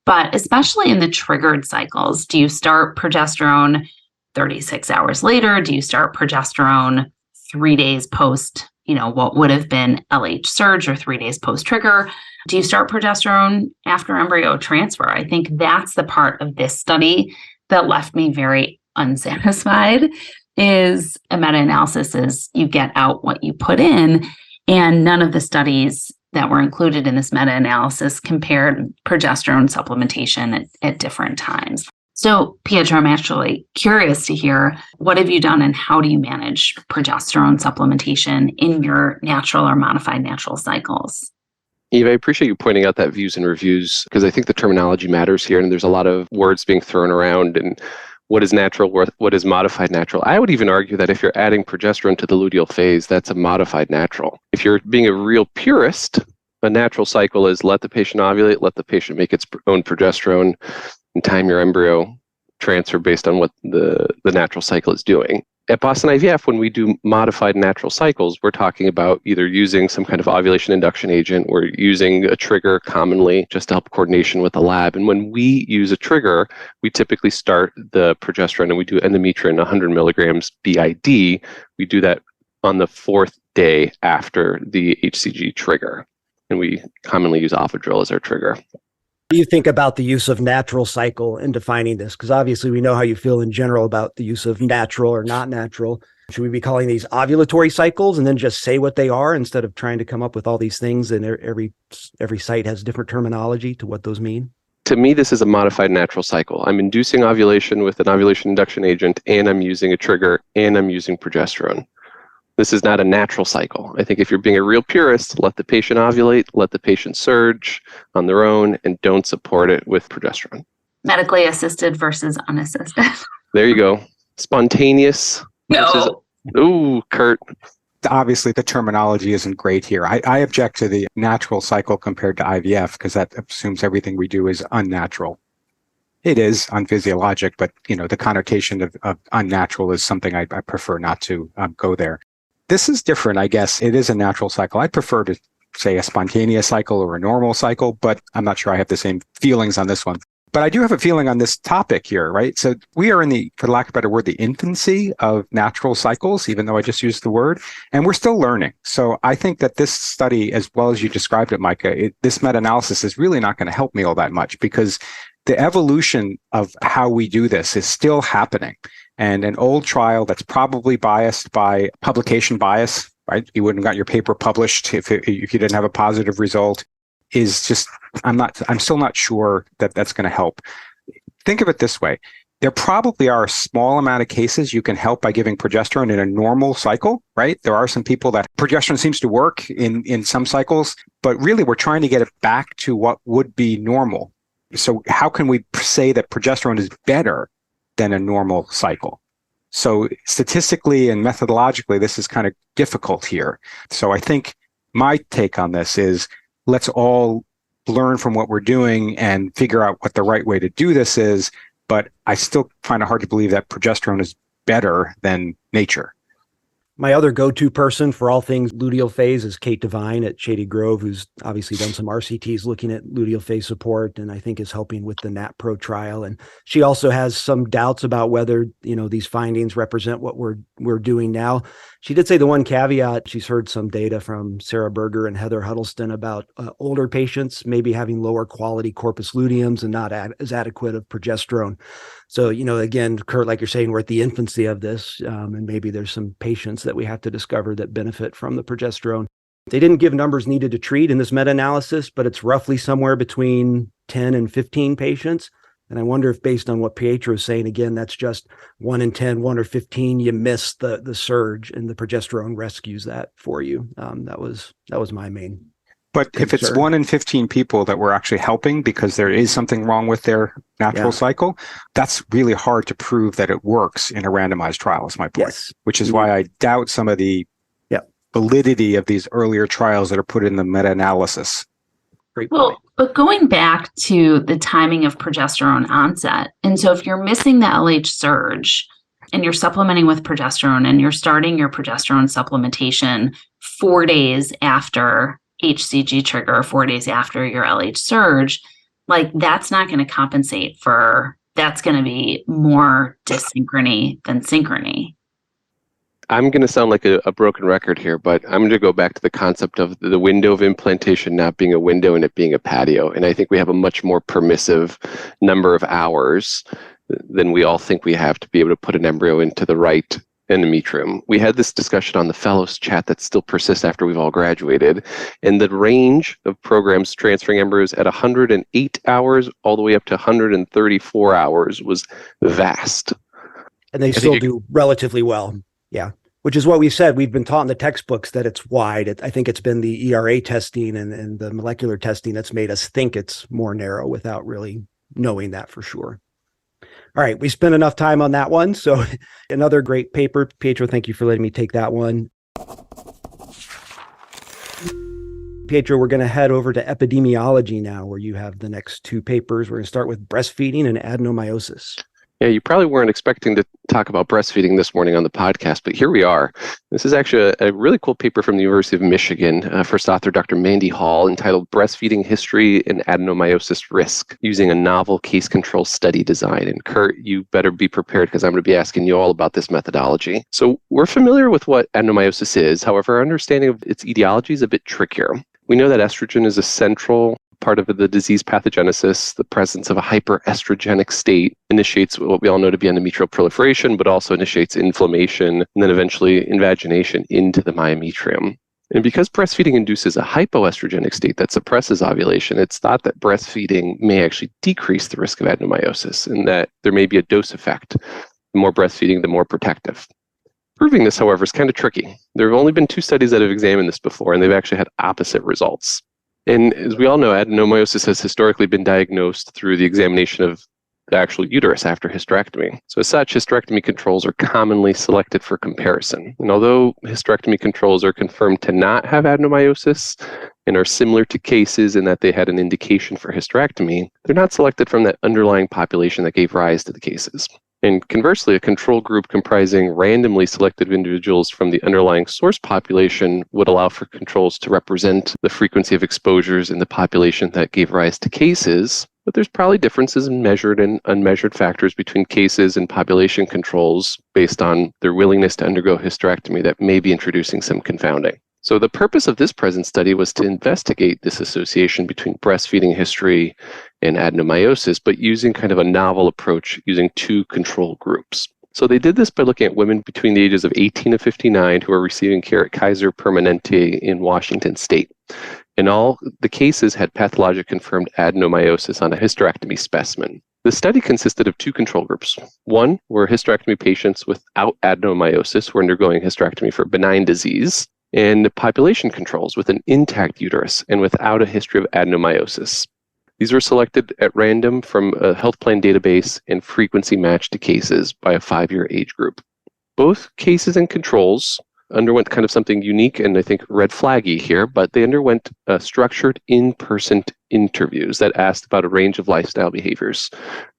[SPEAKER 4] But especially in the triggered cycles, do you start progesterone 36 hours later? Do you start progesterone 3 days post, what would have been LH surge or 3 days post trigger? Do you start progesterone after embryo transfer? I think that's the part of this study that left me very unsatisfied. Is a meta-analysis is you get out what you put in, and none of the studies that were included in this meta-analysis compared progesterone supplementation at different times. So, Pietro, I'm actually curious to hear, what have you done and how do you manage progesterone supplementation in your natural or modified natural cycles?
[SPEAKER 5] Eve, I appreciate you pointing out that views and reviews, because I think the terminology matters here, and there's a lot of words being thrown around, and what is natural, what is modified natural. I would even argue that if you're adding progesterone to the luteal phase, that's a modified natural. If you're being a real purist, a natural cycle is let the patient ovulate, let the patient make its own progesterone, and time your embryo transfer based on what the natural cycle is doing. At Boston IVF, when we do modified natural cycles, we're talking about either using some kind of ovulation induction agent or using a trigger commonly just to help coordination with the lab. And when we use a trigger, we typically start the progesterone and we do endometrium 100 milligrams BID. We do that on the 4th day after the HCG trigger. And we commonly use Ovidril as our trigger.
[SPEAKER 2] What do you think about the use of natural cycle in defining this? Because obviously we know how you feel in general about the use of natural or not natural. Should we be calling these ovulatory cycles and then just say what they are instead of trying to come up with all these things, and every site has different terminology to what those mean?
[SPEAKER 5] To me, this is a modified natural cycle. I'm inducing ovulation with an ovulation induction agent, and I'm using a trigger, and I'm using progesterone. This is not a natural cycle. I think if you're being a real purist, let the patient ovulate, let the patient surge on their own, and don't support it with progesterone.
[SPEAKER 4] Medically assisted versus unassisted.
[SPEAKER 5] There you go. Spontaneous.
[SPEAKER 4] No.
[SPEAKER 5] Ooh, Kurt.
[SPEAKER 3] Obviously, the terminology isn't great here. I object to the natural cycle compared to IVF because that assumes everything we do is unnatural. It is unphysiologic, but the connotation of unnatural is something I prefer not to go there. This is different, I guess. It is a natural cycle. I prefer to say a spontaneous cycle or a normal cycle, but I'm not sure I have the same feelings on this one. But I do have a feeling on this topic here, right? So we are in the, for lack of a better word, the infancy of natural cycles, even though I just used the word, and we're still learning. So I think that this study, as well as you described it, Micah, this meta-analysis is really not going to help me all that much because the evolution of how we do this is still happening. And an old trial that's probably biased by publication bias, right? You wouldn't have got your paper published if you didn't have a positive result, is just, I'm still not sure that that's going to help. Think of it this way. There probably are a small amount of cases you can help by giving progesterone in a normal cycle, right? There are some people that progesterone seems to work in some cycles, but really we're trying to get it back to what would be normal. So how can we say that progesterone is better than a normal cycle? So statistically and methodologically, this is kind of difficult here. So I think my take on this is let's all learn from what we're doing and figure out what the right way to do this is. But I still find it hard to believe that progesterone is better than nature.
[SPEAKER 2] My other go-to person for all things luteal phase is Kate Devine at Shady Grove, who's obviously done some RCTs looking at luteal phase support, and I think is helping with the NAPPRO trial. And she also has some doubts about whether, these findings represent what we're doing now. She did say the one caveat, she's heard some data from Sarah Berger and Heather Huddleston about older patients maybe having lower quality corpus luteums and not as adequate of progesterone. So, again, Kurt, like you're saying, we're at the infancy of this, and maybe there's some patients that we have to discover that benefit from the progesterone. They didn't give numbers needed to treat in this meta-analysis, but it's roughly somewhere between 10 and 15 patients. And I wonder if, based on what Pietro is saying, again, that's just 1 in 10, 1 or 15, you miss the surge, and the progesterone rescues that for you. That was my main
[SPEAKER 3] But
[SPEAKER 2] concern.
[SPEAKER 3] If it's 1 in 15 people that we're actually helping because there is something wrong with their natural cycle, that's really hard to prove that it works in a randomized trial, is my point.
[SPEAKER 2] Yes.
[SPEAKER 3] Which is why I doubt some of the validity of these earlier trials that are put in the meta-analysis.
[SPEAKER 2] Great point.
[SPEAKER 4] Well, but going back to the timing of progesterone onset, and so if you're missing the LH surge and you're supplementing with progesterone and you're starting your progesterone supplementation 4 days after HCG trigger, 4 days after your LH surge, like that's not going to compensate for, that's going to be more dysynchrony than synchrony.
[SPEAKER 5] I'm going to sound like a broken record here, but I'm going to go back to the concept of the window of implantation not being a window and it being a patio. And I think we have a much more permissive number of hours than we all think we have to be able to put an embryo into the right endometrium. We had this discussion on the fellows chat that still persists after we've all graduated. And the range of programs transferring embryos at 108 hours all the way up to 134 hours was vast.
[SPEAKER 2] And they still do relatively well. Yeah. Which is what we said. We've been taught in the textbooks that it's wide. I think it's been the ERA testing and the molecular testing that's made us think it's more narrow without really knowing that for sure. All right. We spent enough time on that one. So another great paper. Pietro, thank you for letting me take that one. Pietro, we're going to head over to epidemiology now, where you have the next two papers. We're going to start with breastfeeding and adenomyosis.
[SPEAKER 5] Yeah, you probably weren't expecting to talk about breastfeeding this morning on the podcast, but here we are. This is actually a really cool paper from the University of Michigan, first author Dr. Mandy Hall, entitled Breastfeeding History and Adenomyosis Risk, using a novel case control study design. And Kurt, you better be prepared because I'm going to be asking you all about this methodology. So we're familiar with what adenomyosis is. However, our understanding of its etiology is a bit trickier. We know that estrogen is a central part of the disease pathogenesis. The presence of a hyperestrogenic state initiates what we all know to be endometrial proliferation, but also initiates inflammation and then eventually invagination into the myometrium. And because breastfeeding induces a hypoestrogenic state that suppresses ovulation, it's thought that breastfeeding may actually decrease the risk of adenomyosis and that there may be a dose effect. The more breastfeeding, the more protective. Proving this, however, is kind of tricky. There have only been 2 studies that have examined this before, and they've actually had opposite results. And as we all know, adenomyosis has historically been diagnosed through the examination of the actual uterus after hysterectomy. So as such, hysterectomy controls are commonly selected for comparison. And although hysterectomy controls are confirmed to not have adenomyosis and are similar to cases in that they had an indication for hysterectomy, they're not selected from that underlying population that gave rise to the cases. And conversely, a control group comprising randomly selected individuals from the underlying source population would allow for controls to represent the frequency of exposures in the population that gave rise to cases. But there's probably differences in measured and unmeasured factors between cases and population controls based on their willingness to undergo hysterectomy that may be introducing some confounding. So the purpose of this present study was to investigate this association between breastfeeding history and adenomyosis, but using kind of a novel approach using 2 control groups. So they did this by looking at women between the ages of 18 and 59 who are receiving care at Kaiser Permanente in Washington State. And all the cases had pathologic confirmed adenomyosis on a hysterectomy specimen. The study consisted of 2 control groups. One were hysterectomy patients without adenomyosis who were undergoing hysterectomy for benign disease, and population controls with an intact uterus and without a history of adenomyosis. These were selected at random from a health plan database and frequency matched to cases by a 5-year age group. Both cases and controls underwent kind of something unique and I think red flaggy here, but they underwent structured in-person interviews that asked about a range of lifestyle behaviors,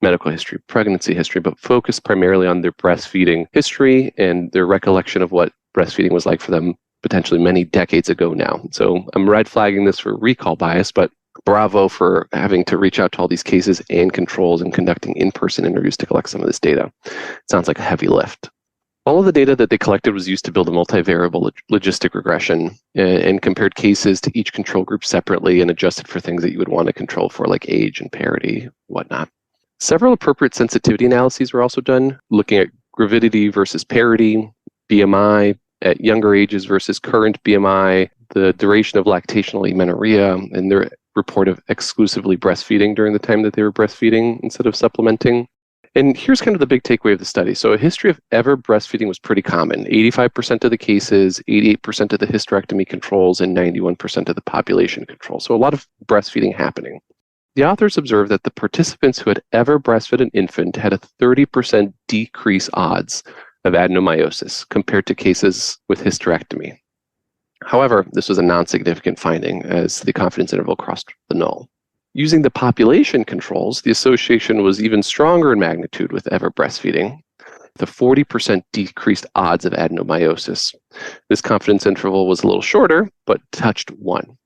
[SPEAKER 5] medical history, pregnancy history, but focused primarily on their breastfeeding history and their recollection of what breastfeeding was like for them potentially many decades ago now. So I'm red flagging this for recall bias, but bravo for having to reach out to all these cases and controls and conducting in-person interviews to collect some of this data. It sounds like a heavy lift. All of the data that they collected was used to build a multivariable logistic regression and compared cases to each control group separately and adjusted for things that you would want to control for, like age and parity, whatnot. Several appropriate sensitivity analyses were also done, looking at gravidity versus parity, BMI at younger ages versus current BMI, the duration of lactational amenorrhea, and their report of exclusively breastfeeding during the time that they were breastfeeding instead of supplementing. And here's kind of the big takeaway of the study. So a history of ever breastfeeding was pretty common. 85% of the cases, 88% of the hysterectomy controls, and 91% of the population controls. So a lot of breastfeeding happening. The authors observed that the participants who had ever breastfed an infant had a 30% decrease odds of adenomyosis compared to cases with hysterectomy. However, this was a non-significant finding as the confidence interval crossed the null. Using the population controls, the association was even stronger in magnitude with ever breastfeeding, the 40% decreased odds of adenomyosis. This confidence interval was a little shorter, but touched 1.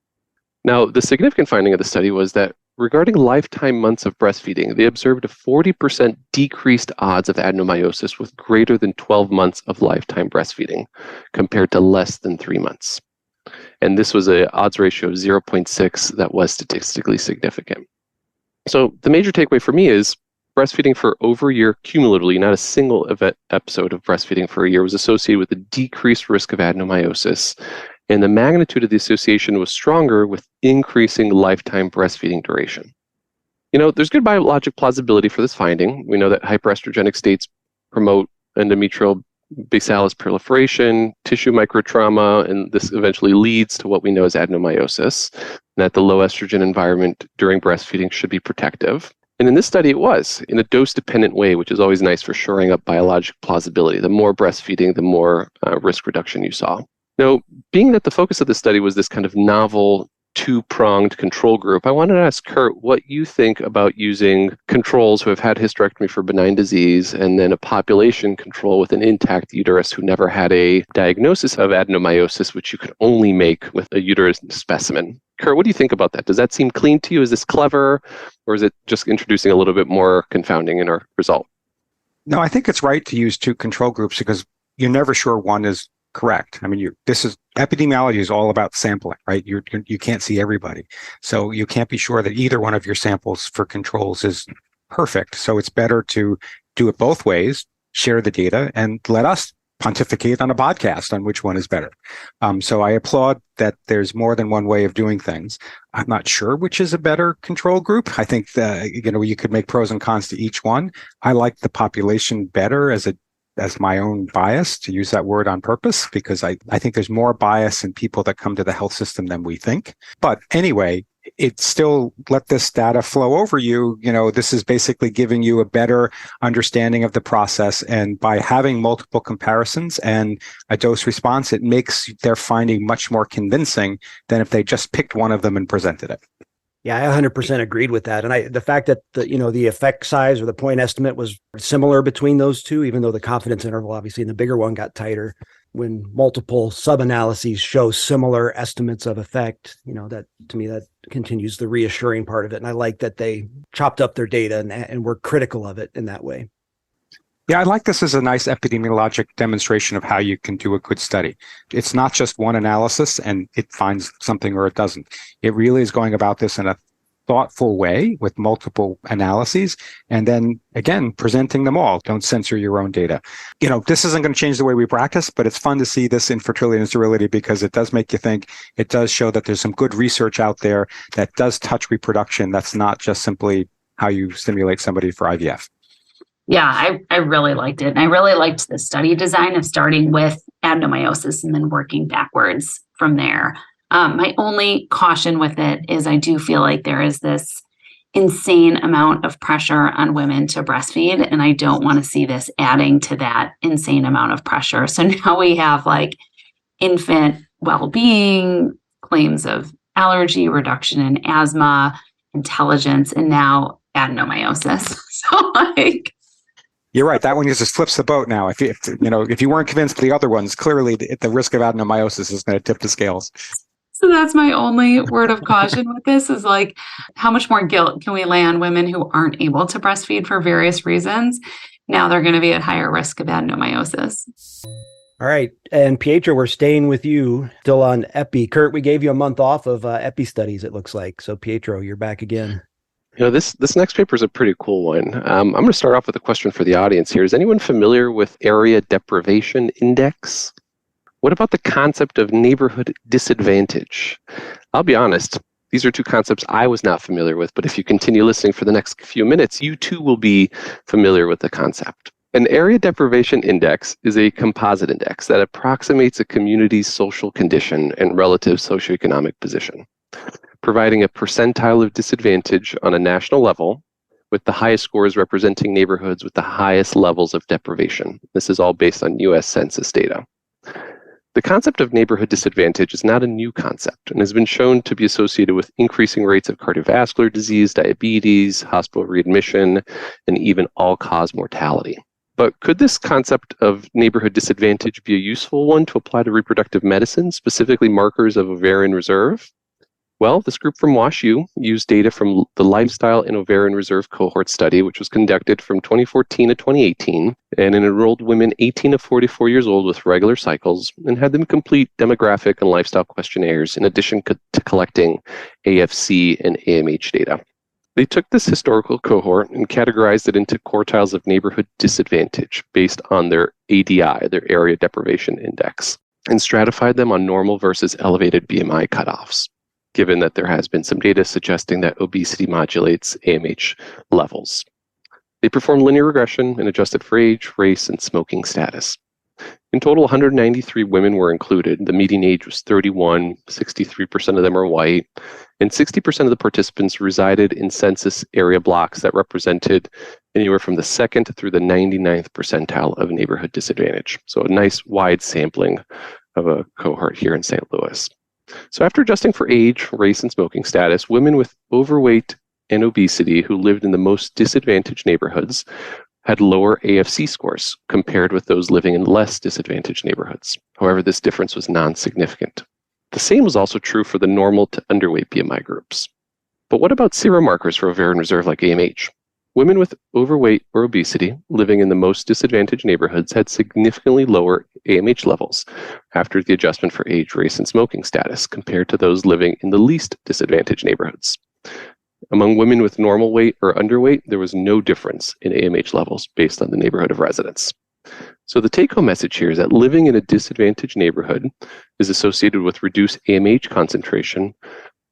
[SPEAKER 5] Now, the significant finding of the study was that regarding lifetime months of breastfeeding, they observed a 40% decreased odds of adenomyosis with greater than 12 months of lifetime breastfeeding compared to less than 3 months. And this was an odds ratio of 0.6 that was statistically significant. So the major takeaway for me is breastfeeding for over a year cumulatively, not a single episode of breastfeeding for a year, was associated with a decreased risk of adenomyosis. And the magnitude of the association was stronger with increasing lifetime breastfeeding duration. You know, there's good biologic plausibility for this finding. We know that hyperestrogenic states promote endometrial basalis proliferation, tissue microtrauma, and this eventually leads to what we know as adenomyosis, and that the low estrogen environment during breastfeeding should be protective. And in this study, it was in a dose-dependent way, which is always nice for shoring up biologic plausibility. The more breastfeeding, the more risk reduction you saw. Now, being that the focus of the study was this kind of novel two-pronged control group, I wanted to ask Kurt what you think about using controls who have had hysterectomy for benign disease and then a population control with an intact uterus who never had a diagnosis of adenomyosis, which you could only make with a uterus specimen. Kurt, what do you think about that? Does that seem clean to you? Is this clever, or is it just introducing a little bit more confounding in our result?
[SPEAKER 3] No, I think it's right to use two control groups because you're never sure one is correct. I mean, epidemiology is all about sampling, right? You can't see everybody. So you can't be sure that either one of your samples for controls is perfect. So it's better to do it both ways, share the data, and let us pontificate on a podcast on which one is better. So I applaud that there's more than one way of doing things. I'm not sure which is a better control group. I think that, you could make pros and cons to each one. I like the population better as my own bias, to use that word on purpose, because I think there's more bias in people that come to the health system than we think. But anyway, it still let this data flow over you. This is basically giving you a better understanding of the process. And by having multiple comparisons and a dose response, it makes their finding much more convincing than if they just picked one of them and presented it.
[SPEAKER 2] Yeah, I 100% agreed with that. And the fact that the effect size or the point estimate was similar between those two, even though the confidence interval, obviously, in the bigger one got tighter, when multiple sub-analyses show similar estimates of effect, that to me, that continues the reassuring part of it. And I like that they chopped up their data and were critical of it in that way.
[SPEAKER 3] Yeah, I like this as a nice epidemiologic demonstration of how you can do a good study. It's not just one analysis and it finds something or it doesn't. It really is going about this in a thoughtful way with multiple analyses and then, again, presenting them all. Don't censor your own data. This isn't going to change the way we practice, but it's fun to see this in fertility and sterility because it does make you think. It does show that there's some good research out there that does touch reproduction. That's not just simply how you stimulate somebody for IVF.
[SPEAKER 4] Yeah, I really liked it. And I really liked the study design of starting with adenomyosis and then working backwards from there. My only caution with it is I do feel like there is this insane amount of pressure on women to breastfeed, and I don't want to see this adding to that insane amount of pressure. So now we have like infant well-being, claims of allergy, reduction in asthma, intelligence, and now adenomyosis. So
[SPEAKER 3] You're right. That one just flips the boat now. If you weren't convinced of the other ones, clearly the risk of adenomyosis is going to tip the scales.
[SPEAKER 4] So that's my only word of caution with this is like, how much more guilt can we lay on women who aren't able to breastfeed for various reasons? Now they're going to be at higher risk of adenomyosis.
[SPEAKER 2] All right. And Pietro, we're staying with you still on epi. Kurt, we gave you a month off of epi studies, it looks like. So Pietro, you're back again.
[SPEAKER 5] This next paper is a pretty cool one. I'm going to start off with a question for the audience here. Is anyone familiar with area deprivation index? What about the concept of neighborhood disadvantage? I'll be honest, these are two concepts I was not familiar with, but if you continue listening for the next few minutes, you too will be familiar with the concept. An area deprivation index is a composite index that approximates a community's social condition and relative socioeconomic position, providing a percentile of disadvantage on a national level, with the highest scores representing neighborhoods with the highest levels of deprivation. This is all based on US Census data. The concept of neighborhood disadvantage is not a new concept and has been shown to be associated with increasing rates of cardiovascular disease, diabetes, hospital readmission, and even all-cause mortality. But could this concept of neighborhood disadvantage be a useful one to apply to reproductive medicine, specifically markers of ovarian reserve? Well, this group from WashU used data from the Lifestyle and Ovarian Reserve Cohort Study, which was conducted from 2014 to 2018, and it enrolled women 18 to 44 years old with regular cycles and had them complete demographic and lifestyle questionnaires in addition to collecting AFC and AMH data. They took this historical cohort and categorized it into quartiles of neighborhood disadvantage based on their ADI, their area deprivation index, and stratified them on normal versus elevated BMI cutoffs, given that there has been some data suggesting that obesity modulates AMH levels. They performed linear regression and adjusted for age, race, and smoking status. In total, 193 women were included. The median age was 31, 63% of them are white, and 60% of the participants resided in census area blocks that represented anywhere from the 2nd through the 99th percentile of neighborhood disadvantage. So a nice wide sampling of a cohort here in St. Louis. So after adjusting for age, race, and smoking status, women with overweight and obesity who lived in the most disadvantaged neighborhoods had lower AFC scores compared with those living in less disadvantaged neighborhoods. However, this difference was non-significant. The same was also true for the normal to underweight BMI groups. But what about serum markers for ovarian reserve like AMH? Women with overweight or obesity living in the most disadvantaged neighborhoods had significantly lower AMH levels after the adjustment for age, race, and smoking status compared to those living in the least disadvantaged neighborhoods. Among women with normal weight or underweight, there was no difference in AMH levels based on the neighborhood of residence. So the take-home message here is that living in a disadvantaged neighborhood is associated with reduced AMH concentration,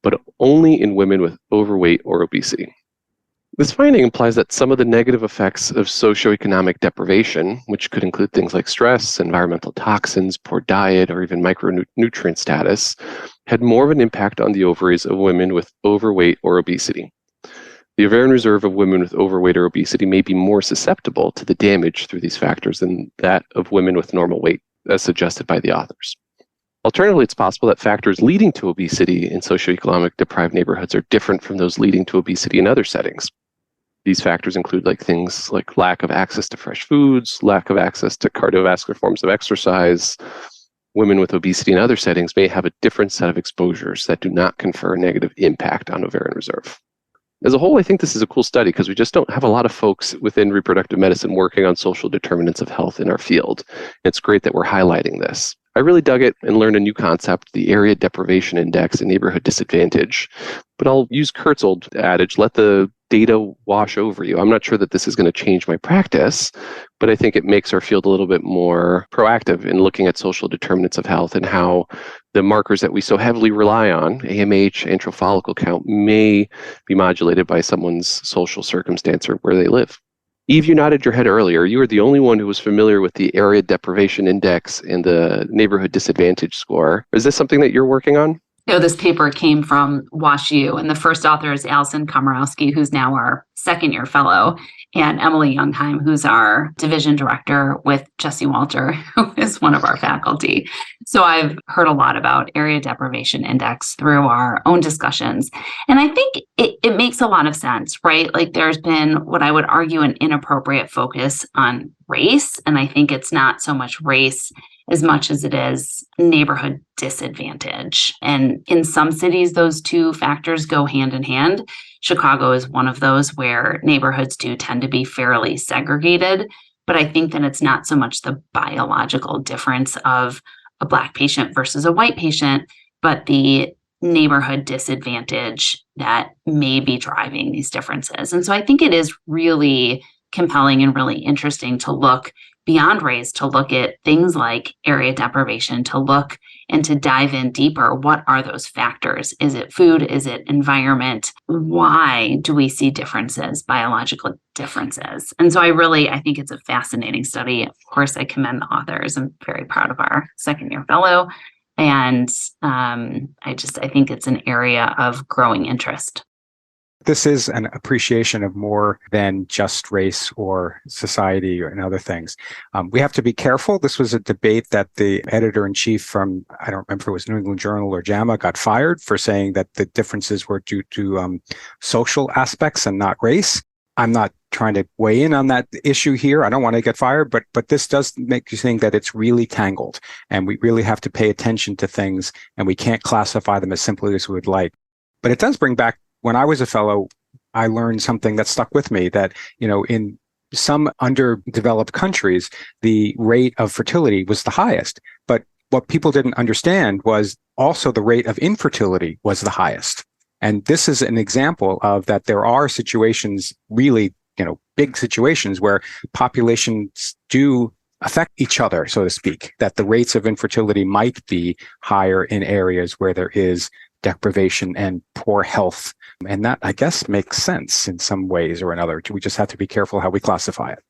[SPEAKER 5] but only in women with overweight or obesity. This finding implies that some of the negative effects of socioeconomic deprivation, which could include things like stress, environmental toxins, poor diet, or even micronutrient status, had more of an impact on the ovaries of women with overweight or obesity. The ovarian reserve of women with overweight or obesity may be more susceptible to the damage through these factors than that of women with normal weight, as suggested by the authors. Alternatively, it's possible that factors leading to obesity in socioeconomic deprived neighborhoods are different from those leading to obesity in other settings. These factors include things like lack of access to fresh foods, lack of access to cardiovascular forms of exercise. Women with obesity in other settings may have a different set of exposures that do not confer a negative impact on ovarian reserve. As a whole, I think this is a cool study because we just don't have a lot of folks within reproductive medicine working on social determinants of health in our field. It's great that we're highlighting this. I really dug it and learned a new concept, the area deprivation index and neighborhood disadvantage. But I'll use Kurt's old adage, let the data wash over you. I'm not sure that this is going to change my practice, but I think it makes our field a little bit more proactive in looking at social determinants of health and how the markers that we so heavily rely on, AMH, antral follicle count, may be modulated by someone's social circumstance or where they live. Eve, you nodded your head earlier. You were the only one who was familiar with the area deprivation index and the neighborhood disadvantage score. Is this something that you're working on?
[SPEAKER 4] This paper came from WashU, and the first author is Allison Komorowski, who's now our second-year fellow, and Emily Youngheim, who's our division director with Jesse Walter, who is one of our faculty. So I've heard a lot about area deprivation index through our own discussions. And I think it makes a lot of sense, right? Like there's been what I would argue an inappropriate focus on race. And I think it's not so much race as much as it is neighborhood disadvantage. And in some cities, those two factors go hand in hand. Chicago is one of those where neighborhoods do tend to be fairly segregated. But I think that it's not so much the biological difference of a Black patient versus a white patient, but the neighborhood disadvantage that may be driving these differences. And so I think it is really compelling and really interesting to look beyond race, to look at things like area deprivation, to look and to dive in deeper. What are those factors? Is it food? Is it environment? Why do we see differences, biological differences? And so I think it's a fascinating study. Of course, I commend the authors. I'm very proud of our second-year fellow. And I think it's an area of growing interest.
[SPEAKER 3] This is an appreciation of more than just race or society and other things. We have to be careful. This was a debate that the editor-in-chief from, I don't remember if it was New England Journal or JAMA, got fired for saying that the differences were due to social aspects and not race. I'm not trying to weigh in on that issue here. I don't want to get fired, but this does make you think that it's really tangled, and we really have to pay attention to things, and we can't classify them as simply as we would like. But it does bring back, when I was a fellow, I learned something that stuck with me, that, in some underdeveloped countries, the rate of fertility was the highest. But what people didn't understand was also the rate of infertility was the highest. And this is an example of that there are situations, really, big situations where populations do affect each other, so to speak, that the rates of infertility might be higher in areas where there is deprivation and poor health. And that, I guess, makes sense in some ways or another. We just have to be careful how we classify it.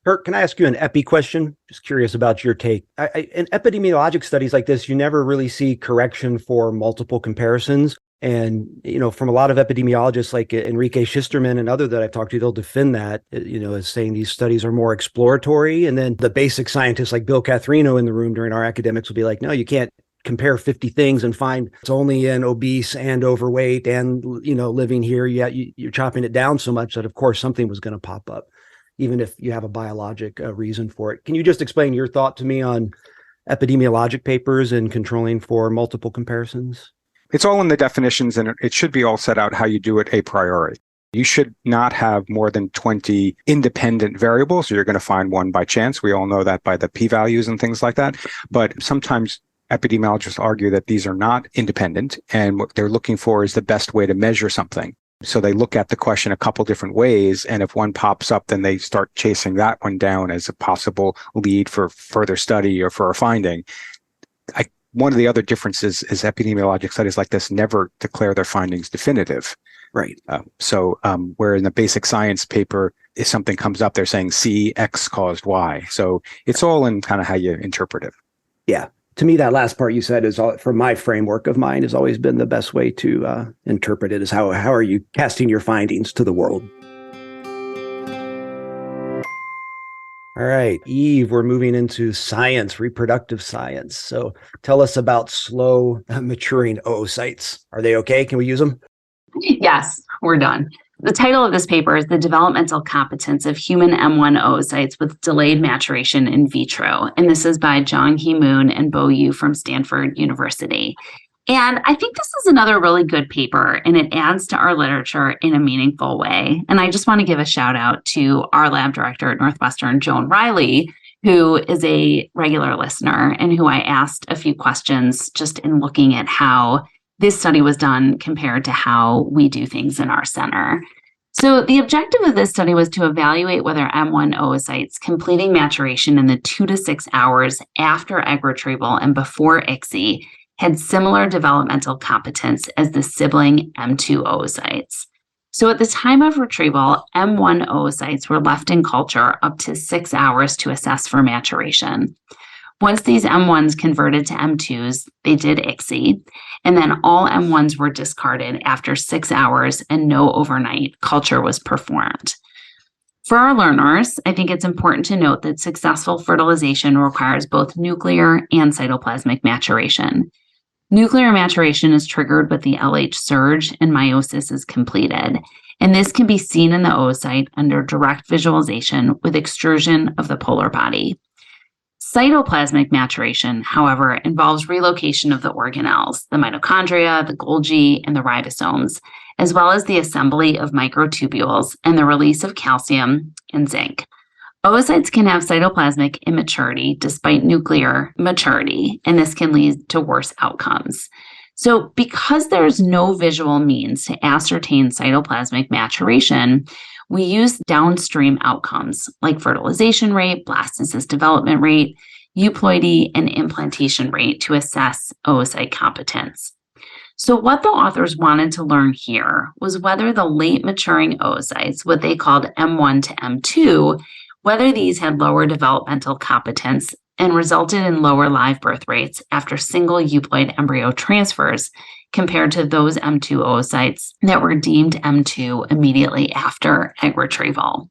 [SPEAKER 2] Kurt, can I ask you an epi question? Just curious about your take. In epidemiologic studies like this, you never really see correction for multiple comparisons. And, from a lot of epidemiologists like Enrique Schisterman and other that I've talked to, they'll defend that, as saying these studies are more exploratory. And then the basic scientists like Bill Catherino in the room during our academics will be like, no, you can't compare 50 things and find it's only in obese and overweight and, living here. Yet you're chopping it down so much that, of course, something was going to pop up, even if you have a biologic reason for it. Can you just explain your thought to me on epidemiologic papers and controlling for multiple comparisons?
[SPEAKER 3] It's all in the definitions, and it should be all set out how you do it a priori. You should not have more than 20 independent variables, or you're going to find one by chance. We all know that by the p-values and things like that. But sometimes epidemiologists argue that these are not independent, and what they're looking for is the best way to measure something. So they look at the question a couple different ways, and if one pops up, then they start chasing that one down as a possible lead for further study or for a finding. One of the other differences is epidemiologic studies like this never declare their findings definitive.
[SPEAKER 2] Right.
[SPEAKER 3] So where in the basic science paper, if something comes up, they're saying C, X caused Y. So it's all in kind of how you interpret it.
[SPEAKER 2] Yeah. To me, that last part you said is, for my framework of mine, has always been the best way to interpret it, is how are you casting your findings to the world? All right, Eve, we're moving into science, reproductive science. So tell us about slow maturing oocytes. Are they okay? Can we use them?
[SPEAKER 4] Yes, we're done. The title of this paper is The Developmental Competence of Human M1 Oocytes with Delayed Maturation in Vitro. And this is by Jong-hee Moon and Bo Yu from Stanford University. And I think this is another really good paper, and it adds to our literature in a meaningful way. And I just want to give a shout out to our lab director at Northwestern, Joan Riley, who is a regular listener and who I asked a few questions just in looking at how this study was done compared to how we do things in our center. So the objective of this study was to evaluate whether M1 oocytes completing maturation in the 2 to 6 hours after egg retrieval and before ICSI had similar developmental competence as the sibling M2 oocytes. So at the time of retrieval, M1 oocytes were left in culture up to 6 hours to assess for maturation. Once these M1s converted to M2s, they did ICSI, and then all M1s were discarded after 6 hours and no overnight culture was performed. For our learners, I think it's important to note that successful fertilization requires both nuclear and cytoplasmic maturation. Nuclear maturation is triggered with the LH surge and meiosis is completed, and this can be seen in the oocyte under direct visualization with extrusion of the polar body. Cytoplasmic maturation, however, involves relocation of the organelles, the mitochondria, the Golgi, and the ribosomes, as well as the assembly of microtubules and the release of calcium and zinc. Oocytes can have cytoplasmic immaturity despite nuclear maturity, and this can lead to worse outcomes. So, because there's no visual means to ascertain cytoplasmic maturation, we use downstream outcomes like fertilization rate, blastocyst development rate, euploidy, and implantation rate to assess oocyte competence. So what the authors wanted to learn here was whether the late maturing oocytes, what they called M1 to M2, whether these had lower developmental competence and resulted in lower live birth rates after single euploid embryo transfers compared to those M2 oocytes that were deemed M2 immediately after egg retrieval.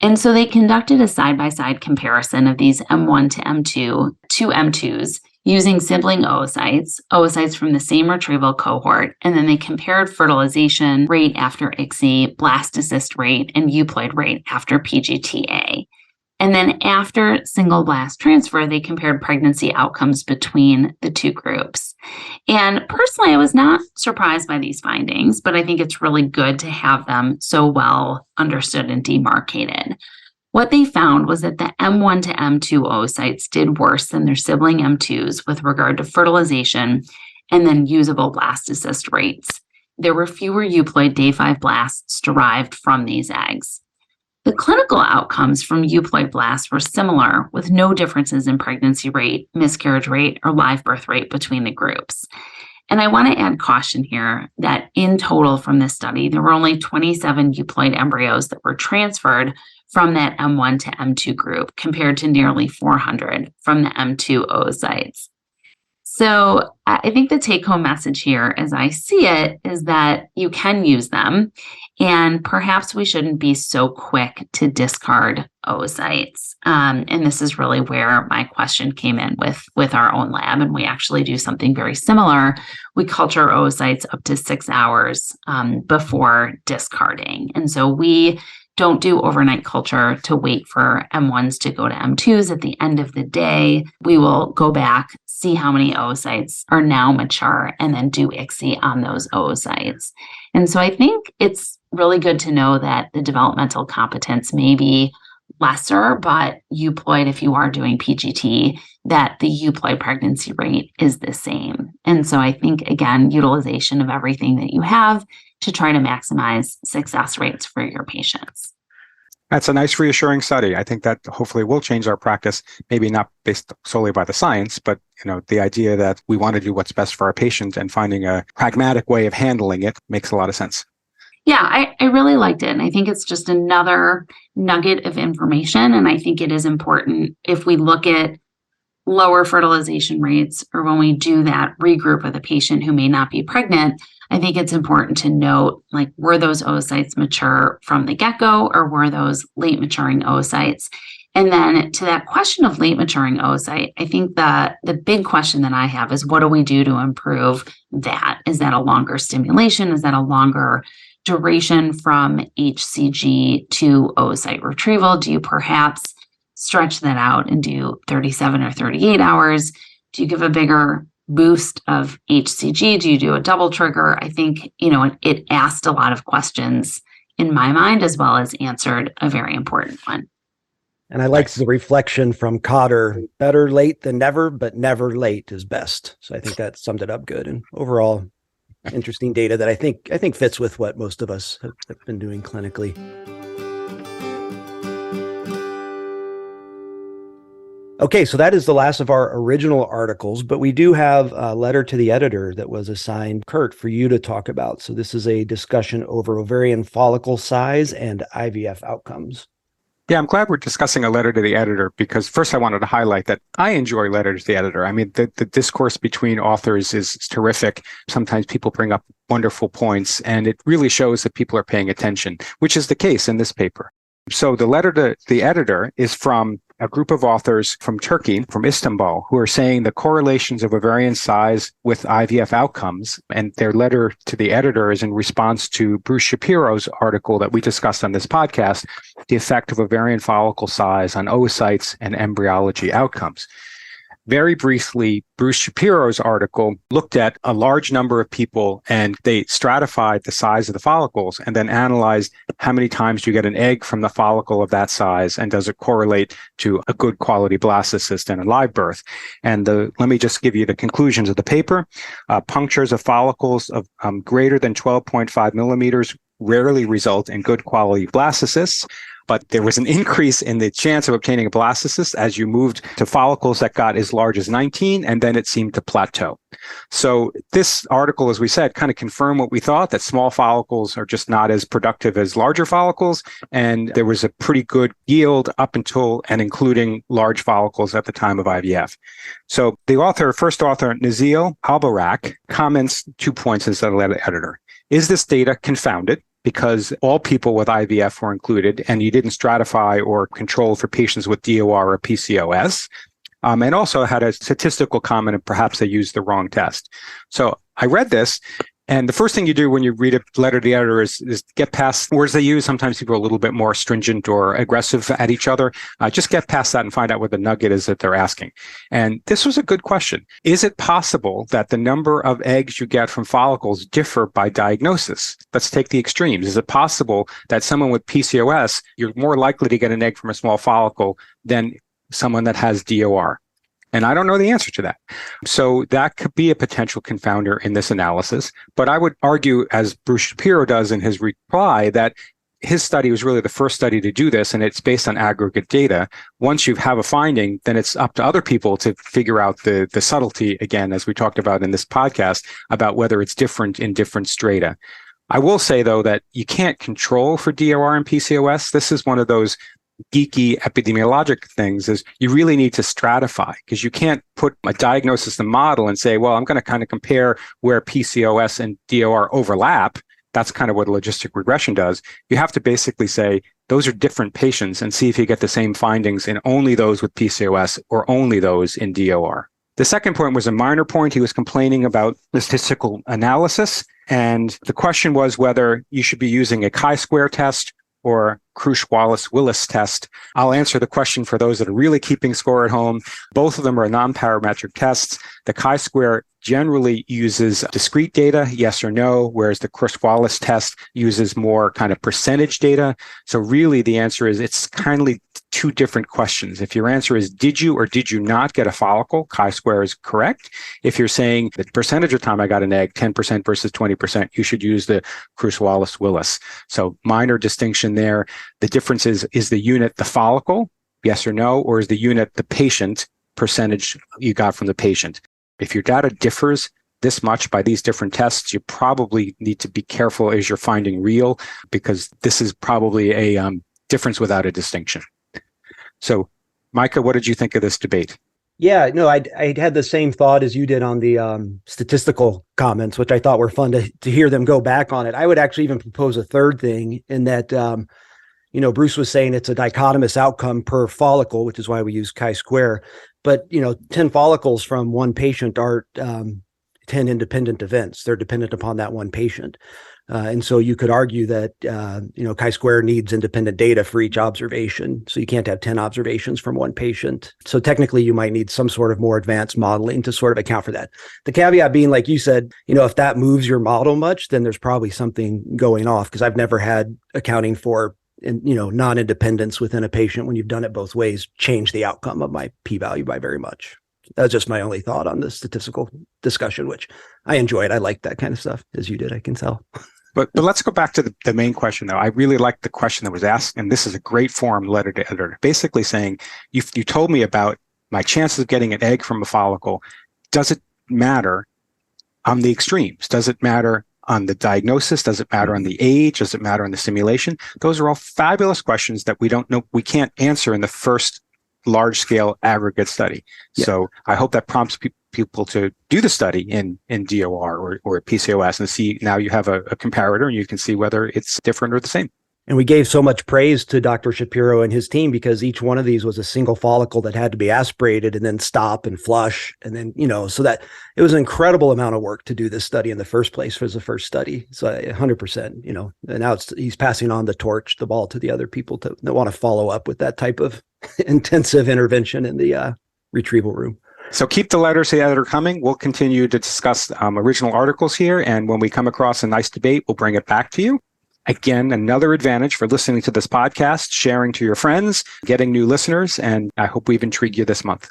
[SPEAKER 4] And so they conducted a side-by-side comparison of these M1 to M2 to M2s using sibling oocytes from the same retrieval cohort, and then they compared fertilization rate after ICSI, blastocyst rate, and euploid rate after PGTA. And then after single blast transfer, they compared pregnancy outcomes between the two groups. And personally, I was not surprised by these findings, but I think it's really good to have them so well understood and demarcated. What they found was that the M1 to M2 oocytes did worse than their sibling M2s with regard to fertilization and then usable blastocyst rates. There were fewer euploid day 5 blasts derived from these eggs. The clinical outcomes from euploid blasts were similar, with no differences in pregnancy rate, miscarriage rate, or live birth rate between the groups. And I want to add caution here that in total from this study, there were only 27 euploid embryos that were transferred from that M1 to M2 group, compared to nearly 400 from the M2 oocytes. So I think the take-home message here, as I see it, is that you can use them, and perhaps we shouldn't be so quick to discard oocytes. And this is really where my question came in with our own lab, and we actually do something very similar. We culture oocytes up to 6 hours before discarding. And so we don't do overnight culture to wait for M1s to go to M2s. At the end of the day, we will go back, see how many oocytes are now mature, and then do ICSI on those oocytes. And so I think it's really good to know that the developmental competence may be lesser, but euploid, if you are doing PGT, that the euploid pregnancy rate is the same. And so I think, again, utilization of everything that you have to try to maximize success rates for your patients.
[SPEAKER 3] That's a nice, reassuring study. I think that hopefully will change our practice, maybe not based solely by the science, but the idea that we want to do what's best for our patient and finding a pragmatic way of handling it makes a lot of sense.
[SPEAKER 4] Yeah, I really liked it. And I think it's just another nugget of information. And I think it is important if we look at lower fertilization rates, or when we do that regroup with a patient who may not be pregnant, I think it's important to note, like, were those oocytes mature from the get-go, or were those late maturing oocytes? And then to that question of late maturing oocyte, I think the big question that I have is, what do we do to improve that? Is that a longer stimulation? Is that a longer duration from HCG to oocyte retrieval? Do you perhaps stretch that out and do 37 or 38 hours? Do you give a bigger boost of HCG? Do you do a double trigger? I think, it asked a lot of questions in my mind, as well as answered a very important one.
[SPEAKER 2] And I like the reflection from Cotter: better late than never, but never late is best. So I think that summed it up good. And overall, interesting data that I think fits with what most of us have been doing clinically. Okay, so that is the last of our original articles, but we do have a letter to the editor that was assigned, Kurt, for you to talk about. So this is a discussion over ovarian follicle size and IVF outcomes.
[SPEAKER 3] Yeah, I'm glad we're discussing a letter to the editor because first I wanted to highlight that I enjoy letters to the editor. I mean, the discourse between authors is terrific. Sometimes people bring up wonderful points, and it really shows that people are paying attention, which is the case in this paper. So the letter to the editor is from a group of authors from Turkey, from Istanbul, who are saying the correlations of ovarian size with IVF outcomes. And their letter to the editor is in response to Bruce Shapiro's article that we discussed on this podcast, The Effect of Ovarian Follicle Size on Oocytes and Embryology Outcomes. Very briefly, Bruce Shapiro's article looked at a large number of people and they stratified the size of the follicles and then analyzed how many times you get an egg from the follicle of that size and does it correlate to a good quality blastocyst and a live birth. And let me just give you the conclusions of the paper. Punctures of follicles of greater than 12.5 millimeters rarely result in good quality blastocysts. But there was an increase in the chance of obtaining a blastocyst as you moved to follicles that got as large as 19, and then it seemed to plateau. So this article, as we said, kind of confirmed what we thought, that small follicles are just not as productive as larger follicles, and there was a pretty good yield up until and including large follicles at the time of IVF. So the first author, Nazil Albarak, comments 2 points in the letter editor. Is this data confounded? Because all people with IVF were included and you didn't stratify or control for patients with DOR or PCOS. And also had a statistical comment and perhaps they used the wrong test. So I read this. And the first thing you do when you read a letter to the editor is get past words they use. Sometimes people are a little bit more stringent or aggressive at each other. Just get past that and find out what the nugget is that they're asking. And this was a good question. Is it possible that the number of eggs you get from follicles differ by diagnosis? Let's take the extremes. Is it possible that someone with PCOS, you're more likely to get an egg from a small follicle than someone that has DOR? And I don't know the answer to that. So that could be a potential confounder in this analysis. But I would argue, as Bruce Shapiro does in his reply, that his study was really the first study to do this, and it's based on aggregate data. Once you have a finding, then it's up to other people to figure out the subtlety, again, as we talked about in this podcast, about whether it's different in different strata. I will say, though, that you can't control for DOR and PCOS. This is one of those geeky epidemiologic things is you really need to stratify because you can't put a diagnosis in the model and say, well, I'm going to kind of compare where PCOS and DOR overlap. That's kind of what a logistic regression does. You have to basically say those are different patients and see if you get the same findings in only those with PCOS or only those in DOR. The second point was a minor point. He was complaining about the statistical analysis. And the question was whether you should be using a chi-square test or Krush-Wallace-Willis test. I'll answer the question for those that are really keeping score at home. Both of them are non-parametric tests. The chi-square generally uses discrete data, yes or no, whereas the Krush-Wallace test uses more kind of percentage data. So really the answer is it's kindly two different questions. If your answer is did you or did you not get a follicle, chi-square is correct. If you're saying the percentage of time I got an egg, 10% versus 20%, you should use the Krush-Wallace-Willis. So minor distinction there. The difference is the unit the follicle, yes or no, or is the unit the patient percentage you got from the patient? If your data differs this much by these different tests, you probably need to be careful as you're finding real, because this is probably a difference without a distinction. So, Micah, what did you think of this debate?
[SPEAKER 2] Yeah, no, I had the same thought as you did on the statistical comments, which I thought were fun to hear them go back on it. I would actually even propose a third thing in that, Bruce was saying it's a dichotomous outcome per follicle, which is why we use chi-square. But, 10 follicles from one patient are 10 independent events. They're dependent upon that one patient. And so you could argue that, chi-square needs independent data for each observation. So you can't have 10 observations from one patient. So technically you might need some sort of more advanced modeling to sort of account for that. The caveat being, like you said, if that moves your model much, then there's probably something going off, because I've never had accounting for non-independence within a patient when you've done it both ways change the outcome of my p-value by very much. That's just my only thought on the statistical discussion, which I enjoyed. I like that kind of stuff, as you did, I can tell.
[SPEAKER 3] But let's go back to the main question, though. I really like the question that was asked, and this is a great form letter to editor, basically saying, you told me about my chances of getting an egg from a follicle. Does it matter on the extremes? Does it matter on the diagnosis? Does it matter on the age? Does it matter on the simulation? Those are all fabulous questions that we can't answer in the first large-scale aggregate study. Yeah. So I hope that prompts people to do the study in DOR or PCOS and see now you have a comparator and you can see whether it's different or the same.
[SPEAKER 2] And we gave so much praise to Dr. Shapiro and his team because each one of these was a single follicle that had to be aspirated and then stop and flush. And then, so that it was an incredible amount of work to do this study in the first place for the first study. So 100%, and now he's passing on the ball to the other people that want to follow up with that type of intensive intervention in the retrieval room.
[SPEAKER 3] So keep the letters that are coming. We'll continue to discuss original articles here. And when we come across a nice debate, we'll bring it back to you. Again, another advantage for listening to this podcast, sharing to your friends, getting new listeners, and I hope we've intrigued you this month.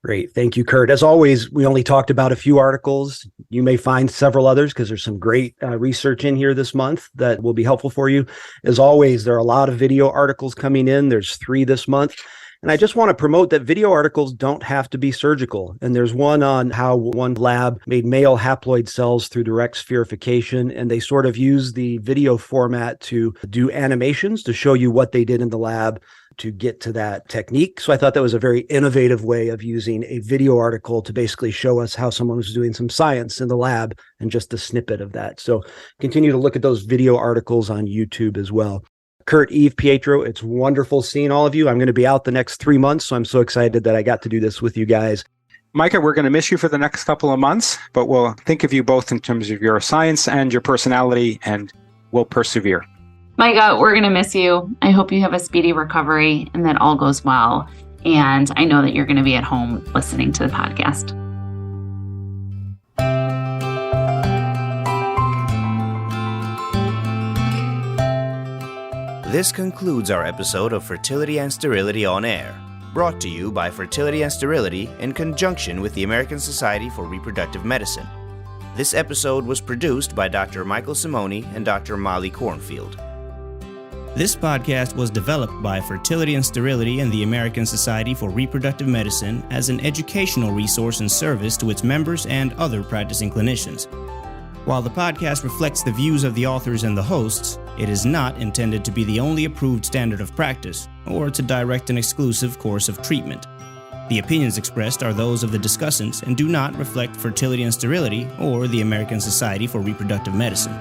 [SPEAKER 2] Great. Thank you, Kurt. As always, we only talked about a few articles. You may find several others because there's some great research in here this month that will be helpful for you. As always, there are a lot of video articles coming in. There's 3 this month. And I just want to promote that video articles don't have to be surgical. And there's one on how one lab made male haploid cells through direct spherification. And they sort of use the video format to do animations to show you what they did in the lab to get to that technique. So I thought that was a very innovative way of using a video article to basically show us how someone was doing some science in the lab and just a snippet of that. So continue to look at those video articles on YouTube as well. Kurt, Eve, Pietro, it's wonderful seeing all of you. I'm going to be out the next 3 months, so I'm so excited that I got to do this with you guys.
[SPEAKER 3] Micah, we're going to miss you for the next couple of months, but we'll think of you both in terms of your science and your personality, and we'll persevere.
[SPEAKER 4] Micah, we're going to miss you. I hope you have a speedy recovery and that all goes well. And I know that you're going to be at home listening to the podcast.
[SPEAKER 1] This concludes our episode of Fertility and Sterility on Air, brought to you by Fertility and Sterility in conjunction with the American Society for Reproductive Medicine. This episode was produced by Dr. Michael Simoni and Dr. Molly Cornfield. This podcast was developed by Fertility and Sterility and the American Society for Reproductive Medicine as an educational resource and service to its members and other practicing clinicians. While the podcast reflects the views of the authors and the hosts, it is not intended to be the only approved standard of practice or to direct an exclusive course of treatment. The opinions expressed are those of the discussants and do not reflect Fertility and Sterility or the American Society for Reproductive Medicine.